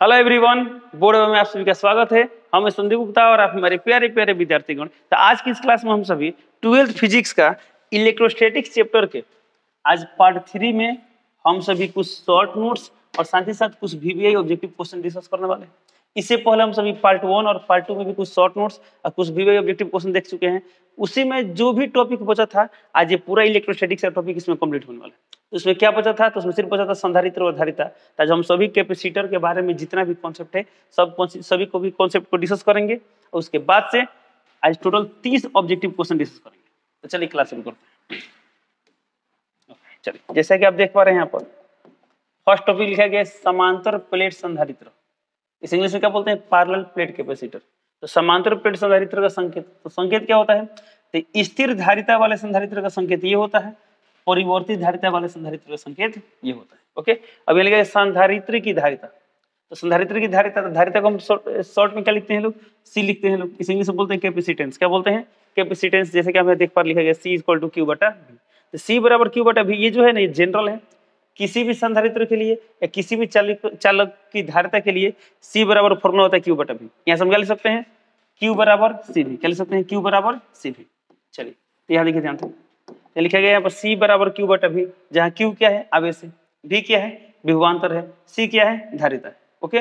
Hello everyone, board में आप सभी का स्वागत है। हम संदीप गुप्ता और आप हमारे प्यारे प्यारे विद्यार्थीगण। तो आज की इस क्लास में हम सभी 12th फिजिक्स का इलेक्ट्रोस्टैटिक्स चैप्टर के आज पार्ट 3 में हम सभी कुछ शॉर्ट नोट्स और साथ ही साथ कुछ VBI ऑब्जेक्टिव क्वेश्चन डिस्कस करने वाले हैं। इससे पहले हम सभी पार्ट 1 और पार्ट 2 में भी कुछ शॉर्ट नोट्स और कुछ VBI ऑब्जेक्टिव क्वेश्चन देख चुके हैं। उसी में जो भी टॉपिक बचा था, आज ये पूरा इलेक्ट्रोस्टैटिक्स का टॉपिक इसमें कंप्लीट होने वाला है। तो उसमें क्या बचा था? तो उसमें सिर्फ बचा था संधारित्र और धारिता। आज हम सभी कैपेसिटर के बारे में जितना भी कॉन्सेप्ट है सभी को भी कॉन्सेप्ट को डिस्कस करेंगे और उसके बाद से आज टोटल 30 ऑब्जेक्टिव क्वेश्चन डिस्कस करेंगे। तो चलिए क्लास शुरू करते हैं। चलिए, जैसा कि आप देख पा रहे हैं यहाँ पर फर्स्ट टॉपिक लिखा गया है समांतर प्लेट संधारित्र। इस इंग्लिश में क्या बोलते हैं? Parallel plate capacitor. तो समांतर प्लेट संधारित्र का संकेत, तो संकेत क्या होता है? तो स्थिर धारिता वाले संधारित्र का संकेत ये होता है, परिवर्तित धारिता वाले संधारित्र का संकेत ये होता है। ओके, अब ये लिखा संधारित्र की धारिता। तो संधारित्र की धारिता, तो धारिता को हम शॉर्ट में क्या लिखते हैं लोग? सी लिखते हैं लोग। इस इंग्लिश में बोलते हैं कैपेसिटेंस। क्या बोलते हैं? कैपेसिटेंस। जैसे कि हमें देख पा लिखा गया C = Q बटा V। तो C बराबर Q बटा V, ये जो है ना, ये जनरल है। किसी भी संधारित्र के लिए या किसी भी चालक की धारिता के लिए C बराबर फॉर्मूला होता है Q बटा V। यहाँ से हम क्या लिख सकते हैं? Q बराबर CV। क्या लिख सकते हैं? Q बराबर CV। चलिए, तो यहाँ देखिए ध्यान से लिखा गया यहाँ पर C बराबर Q बटा V, जहाँ Q क्या है? आवेश है, V क्या है? विभवांतर है, C क्या है? धारिता है। ओके,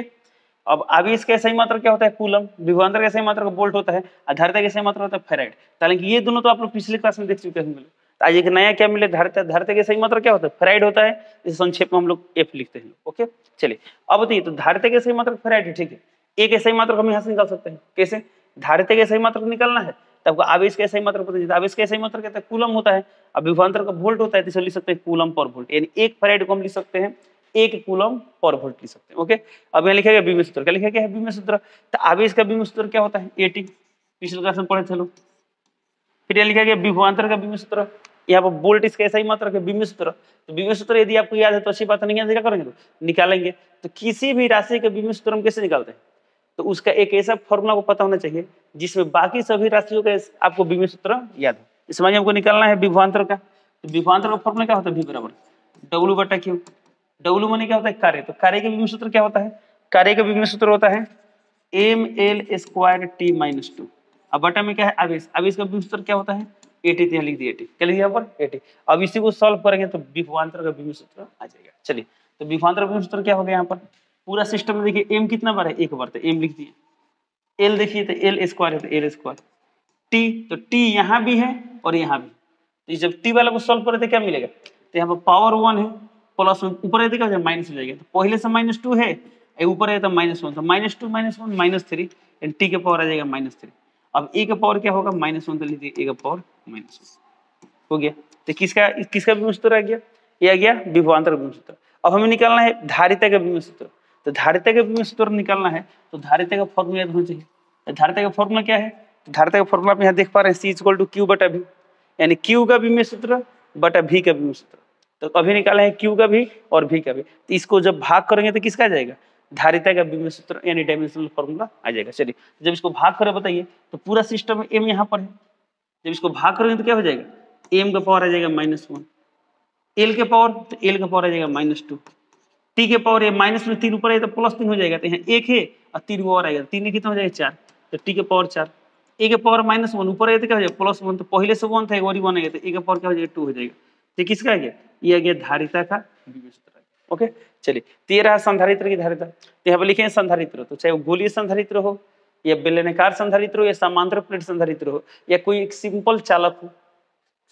अब आवेश का सही मात्रक क्या होता है? कूलम। विभवांतर का सही मात्रक वोल्ट होता है और धारिता का सही मात्रक होता है फैराड। हालांकि ये दोनों तो आप लोग पिछले क्लास में देख चुके होंगे। तो आज एक नया क्या मिले? धारिता। धारिता का सही मात्रक क्या होता है? फैराड होता है। इसे संक्षेप में हम लोग F लिखते हैं। ओके, चलिए अब बताइए, तो धारिता का सही मात्रक फैराड है, ठीक है। A का सही मात्रक हम यहाँ से निकाल सकते हैं। कैसे? धारिता का सही मात्रक निकालना है तो आपको आवेश का सही मात्रक पता चलता है। आवेश का सही मात्रक कहता है कूलम होता है, अब विभवांतर का वोल्ट होता है, तो इसे लिख सकते हैं कूलम पर वोल्ट। यानी 1 फैराड को हम लिख सकते हैं 1 कूलम पर वोल्ट लिख सकते हैं। ओके, अब यहाँ लिखा गया बीम सूत्र। क्या लिखा गया है? बीम सूत्र। तो आवेश का बीम सूत्र क्या होता है? AT। पिछले क्लास में पढ़े थे लोग। फिर यहाँ लिखा गया विभवांतर का बीम सूत्र। यहाँ पर वोल्ट इसका सही मात्रक है, बीम सूत्र। तो बीम सूत्र यदि आपको याद है तो अच्छी बात, नहीं याद है क्या करेंगे? तो निकालेंगे। तो किसी भी राशि का बीम सूत्र हम कैसे निकालते हैं? तो उसका एक ऐसा फॉर्मूला को पता होना चाहिए जिसमें बाकी सभी राशियों का आपको बीम सूत्र याद हो। इसमें हमको निकालना है विभवांतर का। तो विभवांतर का फॉर्मूला क्या होता है? V बराबर W बटा Q। W माने क्या होता है? कार्य। तो कार्य का बीम सूत्र क्या होता है? कार्य का बीम सूत्र होता है ml² T - 2। अब बटा में क्या है? आवेश। आवेश का बीम सूत्र क्या होता है? AT। यहाँ लिख दिया AT। क्या लिख दिया यहाँ पर? AT। अब इसी को सॉल्व करेंगे तो विभवांतर का बीम सूत्र आ जाएगा। चलिए, तो विभवांतर का बीम सूत्र क्या हो गया यहाँ पर? पूरा सिस्टम में देखिए m कितना बार है? एक बार, तो m लिख दिए। l देखिए तो L² है तो L²। T, तो T यहाँ भी है और यहाँ भी। तो जब T वाला को सॉल्व करें तो क्या मिलेगा? तो यहाँ पर पावर 1 है, प्लस ऊपर क्या हो जाएगा? माइनस हो जाएगा। तो पहले से -2 है, ऊपर है तो -1, तो -2 -1 -3, T के पावर आ जाएगा -3। अब A का पावर क्या होगा? -1, तो लीजिए A का पावर -1 हो गया। तो किसका बीम सूत्र आ गया? ये आ गया विभवांतर बीम सूत्र। अब हमें निकालना है धारिता का बीम सूत्र। तो धारिता का बीम सूत्र निकालना है तो धारिता का फॉर्मूला याद होना चाहिए। तो धारिता का फॉर्मूला क्या है? तो धारिता का फॉर्मूला आप यहाँ देख पा रहे हैं C = Q बटा V, यानी Q का बीम सूत्र बटा V का बीम सूत्र। तो अभी निकाला है Q का भी और V का भी। तो इसको जब भाग करेंगे तो किसका आ जाएगा? धारिता का बीम सूत्र यानी डायमेंशनल फॉर्मूला आ जाएगा। चलिए, जब इसको भाग करें बताइए, तो पूरा सिस्टम में M यहाँ पर है। जब इसको भाग करेंगे तो क्या हो जाएगा? M का पावर आ जाएगा -1, L के पावर, तो L का पावर आ जाएगा -2, T के पावर है -3 ऊपर है तो +3 हो जाएगा। तो यहाँ 1 है और 3 और आएगा, 3 कितना हो जाएगा? 4। तो T के पावर 4, A के पावर -1 ऊपर है तो क्या हो जाएगा? +1, तो पहले से 1 था, एक और 1 आएगा, तो A का पावर क्या हो जाएगा? 2 हो जाएगा। तो किसका आ गया? ये आ गया धारिता का बीम सूत्र। ओके, चलिए, तो ये रहा संधारित्र की धारिता। तो यहाँ पर लिखे हैं संधारित्र, तो चाहे वो गोलीय संधारित्र हो या बेलनाकार संधारित्र हो या समांतर प्लेट संधारित्र हो या कोई एक सिंपल चालक हो,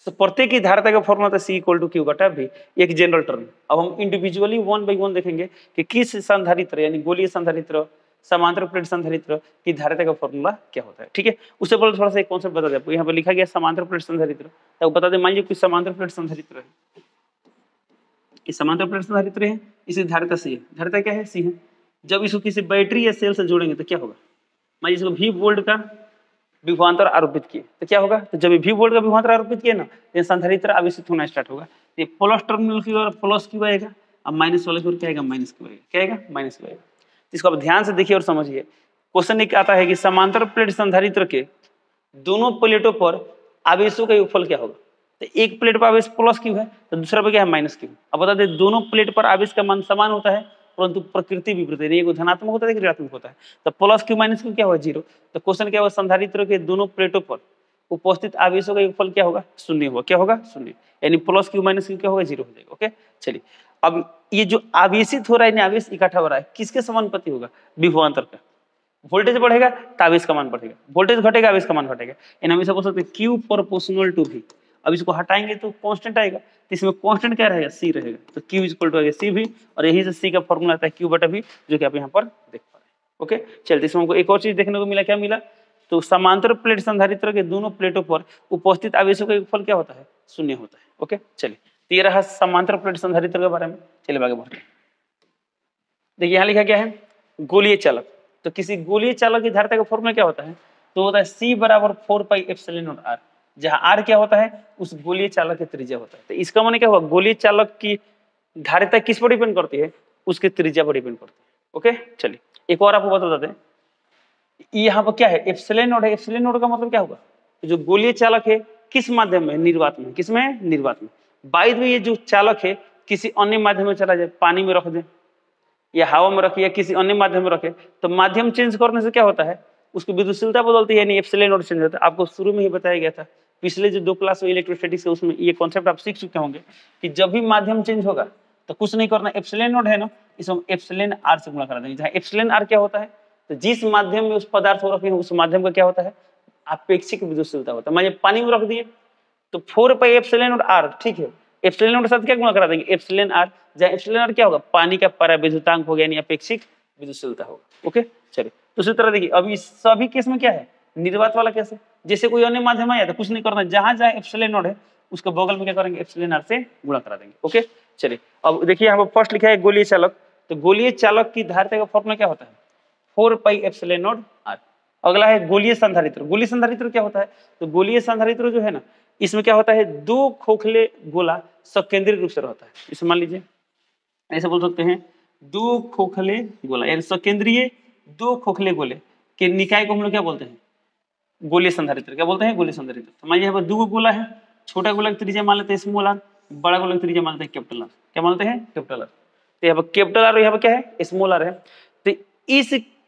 तो प्रत्येक की धारिता का फॉर्मूला C = Q बटा V, एक जनरल टर्म। अब हम इंडिविजुअली 1 बाय 1 देखेंगे कि किस संधारित्र यानी गोलीय संधारित्र, समांतर प्लेट संधारित्र की धारिता का फॉर्मूला क्या होता है। ठीक है, उससे पहले थोड़ा सा एक कॉन्सेप्ट बता दें आपको। यहाँ पर लिखा गया समांतर प्लेट संधारित्र, तो बता दें, मान लीजिए कोई समांतर प्लेट संधारित्र है, इस समांतर प्लेट संधारित्र है, इसकी धारिता C है। धारिता क्या है? C है। जब इसको किसी बैटरी या सेल से जोड़ेंगे तो क्या होगा? मान लीजिए इसको V वोल्ट का विभवांतर आरोपित किए तो क्या होगा? तो जब V वोल्ट का विभवांतर आरोपित किए ना, तो संधारित्र आवेशित होना स्टार्ट होगा। ये प्लस टर्मिनल की ओर प्लस Q आएगा और माइनस वाले की ओर क्या आएगा? -Q आएगा। क्या आएगा? -Q आएगा। इसको आप ध्यान से देखिए और समझिए। क्वेश्चन एक आता है कि समांतर प्लेट संधारित्र के दोनों प्लेटों पर आवेशों का योगफल क्या होगा? तो एक प्लेट पर आवेश +Q है तो दूसरा पर क्या है? -Q। अब बता दें, दोनों प्लेट पर आवेश का मान समान होता है परंतु प्रकृति विपरीत है, एक धनात्मक होता है, एक ऋणात्मक होता है। तो प्लस क्यू माइनस क्यू क्या होगा, 0। तो क्वेश्चन क्या होगा, संधारित्र के दोनों प्लेटों पर उपस्थित आवेशों का योगफल क्या होगा, 0 होगा। क्या होगा, 0। यानी प्लस क्यू माइनस क्यू क्या होगा, 0 हो जाएगा। ओके, चलिए अब ये जो आवेशित हो रहा है, आवेश इकट्ठा हो रहा है, किसके समानुपाती होगा, विभवांतर का। वोल्टेज बढ़ेगा तो आवेश का मान बढ़ेगा, वोल्टेज घटेगा आवेश का मान घटेगा। यानी हम इसे बोल सकते हैं क्यू प्रोपोर्शनल टू वी। अब इसको हटाएंगे तो कांस्टेंट आएगा, तो इसमें कांस्टेंट क्या रहेगा, सी रहेगा। तो क्यू इक्वल टू आएगा सी भी, और यही से सी का फॉर्मूला आता है क्यू बटा वी, जो कि आप यहाँ पर देख पा रहे हैं। ओके, चलिए इसमें हमको एक और चीज देखने को मिला, क्या मिला, तो समांतर प्लेट संधारित्र के दोनों प्लेटों पर उपस्थित आवेशों का योगफल क्या होता है, 0 होता है। ओके, चलिए तो ये रहा समांतर प्लेट संधारित्र के बारे में। चलिए आगे बढ़ते हैं। देखिए यहाँ लिखा क्या है, गोलीय चालक। तो किसी गोलीय चालक की धारिता का फॉर्मूला क्या होता है, तो होता है C बराबर 4 पाई एप्सिलॉन नॉट R, जहाँ R क्या होता है, उस गोलीय चालक की त्रिज्या होता है। तो इसका माने क्या हुआ, गोलीय चालक की धारिता किस पर डिपेंड करती है, उसके त्रिज्या पर डिपेंड करती है। ओके, चलिए एक और आपको बता दें, यहाँ पर क्या है, एप्सिलॉन नॉट है। एप्सिलॉन नॉट का मतलब क्या होगा, जो गोलीय चालक है किस माध्यम में, निर्वात में। किसमें, निर्वात में। बाय द वे ये जो चालक है किसी अन्य माध्यम में चला जाए, पानी में रख दे या हवा में रखे या किसी अन्य माध्यम में रखे, तो माध्यम चेंज करने से क्या होता है, उसकी विद्युतशीलता बदलती है, यानी एप्सिलॉन नॉट चेंज होता है। आपको शुरू में ही बताया गया था, पिछले जो 2 क्लास में इलेक्ट्रोस्टैटिक्स है उसमें ये कॉन्सेप्ट आप सीख चुके होंगे कि जब भी माध्यम चेंज होगा तो कुछ नहीं करना, एप्सिलॉन नॉट है ना, इसमें हम एप्सिलॉन आर से गुणा करा देंगे। जहाँ एप्सिलॉन आर क्या होता है, तो जिस माध्यम में उस पदार्थ को रखे हैं उस माध्यम का क्या होता है, अपेक्षिक विद्युतशीलता होता है। मान पानी में रख दिए तो 4 पाई एप्सिलॉन नॉट आर, ठीक है, एप्सिलॉन नॉट के साथ क्या गुणा करा देंगे, एप्सिलॉन आर, जहाँ एप्सिलॉन आर क्या होगा, पानी का पराविद्युतांक हो गया, यानी अपेक्षिक विद्युतशीलता होगा। ओके, चलिए दूसरी तरह देखिए, अब इस सभी केस में क्या है, निर्वात वाला केस है। जैसे कोई अन्य माध्यम आया तो कुछ नहीं करना, जहां जहां एप्सिलॉन नॉट है उसके बगल में क्या करेंगे, एप्सिलॉन आर से गुणा करा देंगे। ओके, चलिए अब देखिए यहाँ पर फर्स्ट लिखा है गोलीय चालक। तो गोलीय चालक की धारिता का फॉर्मूला क्या होता है, 4 पाई एप्सिलॉन नॉट आर। अगला है गोलीय संधारित्र। गोलीय संधारित्र क्या होता है, तो गोलीय संधारित्र जो है ना, इसमें क्या होता है, 2 खोखले गोला सकेंद्रीय रूप से रहता है। इसे मान लीजिए ऐसे बोल सकते हैं, 2 खोखले गोला, यानी सकेंद्रीय 2 खोखले गोले के निकाय को हम लोग क्या बोलते हैं, गोलीय संधारित्र। क्या बोलते हैं, गोलीय संधारित्र। तो मान लीजिए यहाँ पर 2 गोला है, छोटा गोला की त्रिज्या मान लेते हैं स्मॉल आर, बड़ा गोला की त्रिज्या मान लेते हैं कैपिटल आर। क्या मानते हैं, कैपिटल आर। तो यहाँ पर कैपिटल आर, यहाँ पर क्या है, स्मॉल आर है। तो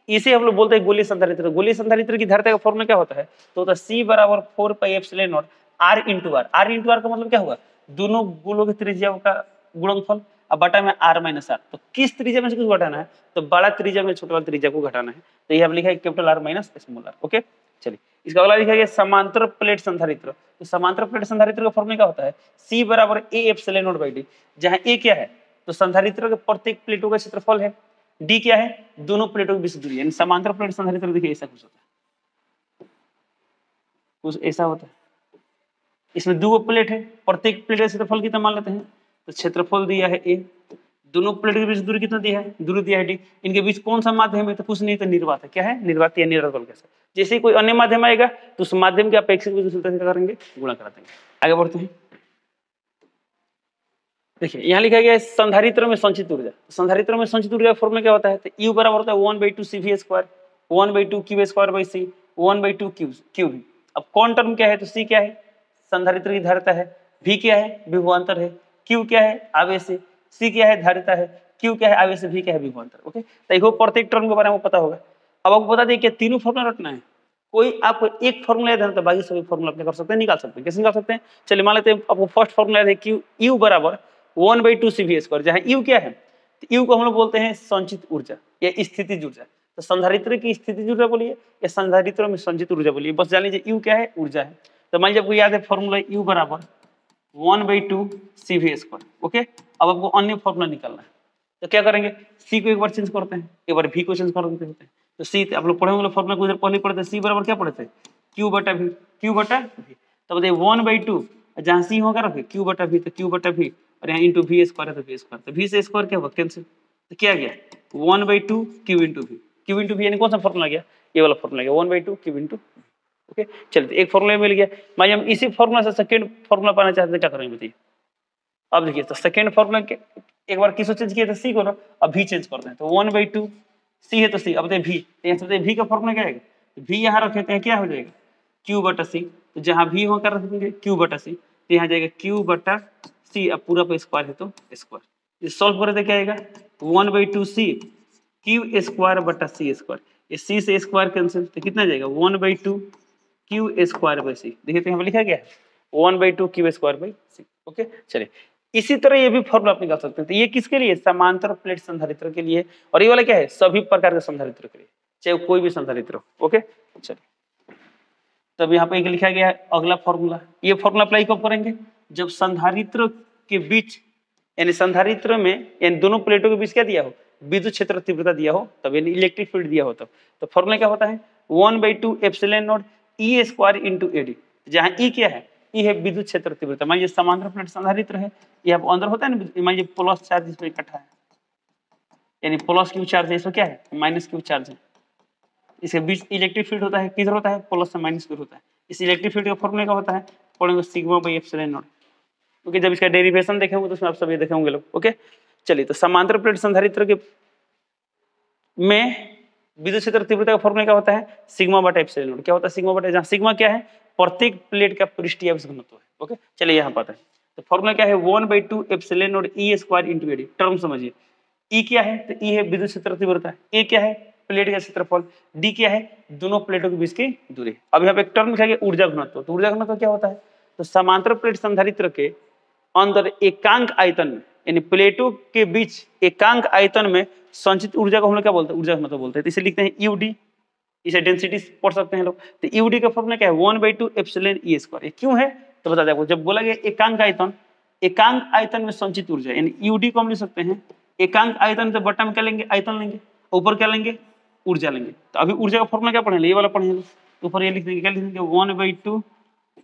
इसे हम लोग बोलते हैं गोलीय संधारित्र। गोलीय संधारित्र की धारिता का फॉर्मूला क्या होता है, तो होता है C बराबर 4 pi epsilon not R into r. R into r का मतलब क्या होगा, दोनों गोलों की त्रिज्या का गुणनफल, अब बटा में R माइनस आर। तो किस त्रिज्या में से कुछ घटाना है, तो बड़ा त्रिज्या में छोटा वाला त्रिज्या को घटाना है। तो ये हम लिखा है capital r minus small r. Okay, चलिए इसका अगला लिखा गया समांतर प्लेट संधारित्र। तो समांतर प्लेट संधारित्र का फॉर्मूला क्या होता है, C बराबर A epsilon not by D, जहां A क्या है, तो संधारित्र के प्रत्येक प्लेटों का क्षेत्रफल है, डी क्या है, दोनों प्लेटों के बीच दूरी। यानी समांतर प्लेट संधारित्र देखिए ऐसा कुछ होता है, कुछ ऐसा होता है। इसमें 2 प्लेट है, प्रत्येक प्लेट का क्षेत्रफल कितना मान लेते हैं, तो क्षेत्रफल दिया है ए, दोनों प्लेट के बीच दूरी कितना दिया है, दूरी दिया है डी। इनके बीच कौन सा माध्यम है, तो कुछ नहीं, तो निर्वात है। क्या है, निर्वात या निरवत बल। कैसे, जैसे कोई अन्य माध्यम आएगा तो उस माध्यम के अपेक्षित विद्युतशीलता से क्या करेंगे, गुणा करा देंगे। आगे बढ़ते हैं। देखिए यहाँ लिखा गया है संधारित्र में संचित ऊर्जा। संधारित्र में संचित ऊर्जा का फॉर्मूला क्या होता है, तो U बराबर होता है 1/2 CV square, 1/2 Q square by C, 1/2 Q भी। अब कौन टर्म क्या है, तो C क्या है, संधारित्र की धारिता है, V क्या है, विभवांतर है, Q क्या है, आवेश है, C क्या है, धारिता है, Q क्या है, आवेश है, V क्या है, विभवांतर। ओके, तो देखो प्रत्येक टर्म के बारे में पता होगा। अब आपको बता दें कि तीनों फॉर्मूला रटना है, कोई आपको एक फॉर्मूला याद है तो बाकी सभी फॉर्मूला अपने कर सकते हैं, निकाल सकते हैं। कैसे निकाल सकते हैं, चलिए मान लेते हैं आपको फर्स्ट फॉर्मूला याद है कि U बराबर 1/2 CV स्क्वायर, जहां U क्या है, तो U को हम लोग बोलते हैं संचित ऊर्जा या स्थितिज ऊर्जा। तो संधारित्र की स्थितिज ऊर्जा बोलिए या संधारित्र में संचित ऊर्जा बोलिए, बस जान लीजिए U क्या है, ऊर्जा है। तो मान लीजिए आपको याद है फॉर्मूला U बराबर 1/2 CV स्क्वायर। ओके, अब आपको अन्य फॉर्मूला निकालना है, तो क्या करेंगे, C को एक बार चेंज करते हैं, एक बार V को चेंज कर देते हैं। तो C आप लोग पढ़े होंगे फॉर्मूला को, इधर पहले पढ़ते हैं, C बराबर क्या पढ़े थे, Q बटा V, Q बटा V। तब बताइए 1/2, जहाँ C होगा रखे Q बटा V, तो Q बटा V, और यहाँ इंटू V स्क्वायर है तो V स्क्वायर, तो V से स्क्वायर क्या होगा, कैंसिल। तो क्या गया 1/2 Q into V, Q into V यानी कौन सा फॉर्मूला गया, ये वाला फॉर्मूला गया 1/2 Q इंटू। ओके, चलिए एक फॉर्मूला मिल गया। मान हम इसी फॉर्मूला से सेकंड फॉर्मूला पाना चाहते हैं, क्या करेंगे बताइए। अब देखिए तो सेकंड फॉर्मूला के एक बार किसको चेंज किया था, C को ना, अब V चेंज करते हैं, तो 1/2 C है तो C, अब V, यहाँ से V का फॉर्मूला क्या है, V यहाँ रखे हैं, क्या हो जाएगा Q बटा C, तो जहाँ V वहाँ कर रखेंगे Q बटा C, तो यहाँ जाएगा Q बटा C, अब पूरा पे स्क्वायर है तो स्क्वायर। इस सॉल्व करें तो क्या आएगा 1/2 सी क्यू स्क्वायर बटा सी स्क्वायर, ये सी से स्क्वायर कैंसिल तो कितना जाएगा 1/2 क्यू स्क्वायर बाई सी। देखिए तो यहाँ पे लिखा गया है 1/2 q square by c. Okay चलिए, इसी तरह ये भी फॉर्मूला आप निकाल सकते हैं। तो ये किसके लिए, समांतर प्लेट संधारित्र के लिए, और ये वाला क्या है, सभी प्रकार के संधारित्र के लिए, चाहे कोई भी संधारित्र हो। ओके चलिए, तब यहाँ पे एक लिखा गया है अगला फॉर्मूला। ये फॉर्मूला अप्लाई कब करेंगे, जब संधारित्र के बीच यानी संधारित्र में यानी दोनों प्लेटों के बीच क्या दिया हो, विद्युत क्षेत्र तीव्रता दिया हो, तब यानी इलेक्ट्रिक फील्ड दिया हो तब। तो फॉर्मूला क्या होता है 1/2 epsilon not e square into a d, जहाँ ई क्या है, ई है विद्युत क्षेत्र तीव्रता। मान लीजिए समांतर प्लेट संधारित्र है, ये आप अंदर होता है ना, मान लीजिए प्लस चार्ज इसमें इकट्ठा है, यानी प्लस क्यू चार्ज है, इसमें क्या है माइनस क्यू चार्ज है, इसके बीच इलेक्ट्रिक फील्ड होता है, किधर होता है प्लस से माइनस की होता है। इस इलेक्ट्रिक फील्ड का फॉर्मूला क्या होता है, पढ़ेंगे sigma by epsilon not. Okay जब इसका डेरिवेशन देखेंगे तो उसमें आप सब ये देखेंगे लोग। ओके चलिए, तो समांतर प्लेट संधारित्र के में विद्युत क्षेत्र तीव्रता का फॉर्मूला क्या होता है, सिग्मा बटा एप्सिलॉन नॉट। क्या होता है सिग्मा बटा, जहाँ सिग्मा क्या है प्रत्येक प्लेट का पृष्ठीय आवेश घनत्व है। ओके चलिए यहाँ पता है, तो फॉर्मूला क्या है 1/2 epsilon not e square into a d. Term समझिए, ई क्या है, तो ई है विद्युत क्षेत्र तीव्रता, ए क्या है प्लेट का क्षेत्रफल, डी क्या है दोनों प्लेटों के बीच की दूरी। अब यहाँ पे एक टर्म लिखा गया ऊर्जा घनत्व। तो ऊर्जा घनत्व क्या होता है, तो समांतर प्लेट संधारित्र के अंदर एकांक आयतन में यानी प्लेटों के बीच एकांक आयतन में संचित ऊर्जा को हम लोग क्या बोलते हैं, ऊर्जा घनत्व बोलते हैं। तो इसे लिखते हैं यूडी, इसे डेंसिटी पढ़ सकते हैं लोग। तो यूडी का फॉर्मूला क्या है 1/2 एप्सिलॉन ई स्क्वायर। ये क्यों है तो बता दें आपको, जब बोला गया एकांक आयतन, एकांक आयतन में संचित ऊर्जा यानी यूडी को हम लिख सकते हैं एकांक आयतन, तो बट्टा में क्या लेंगे आयतन लेंगे, ऊपर क्या लेंगे ऊर्जा लेंगे। तो अभी ऊर्जा का फॉर्मूला क्या पढ़ेंगे, ये वाला पढ़ेंगे, ऊपर ये लिख देंगे, क्या लिख देंगे 1/2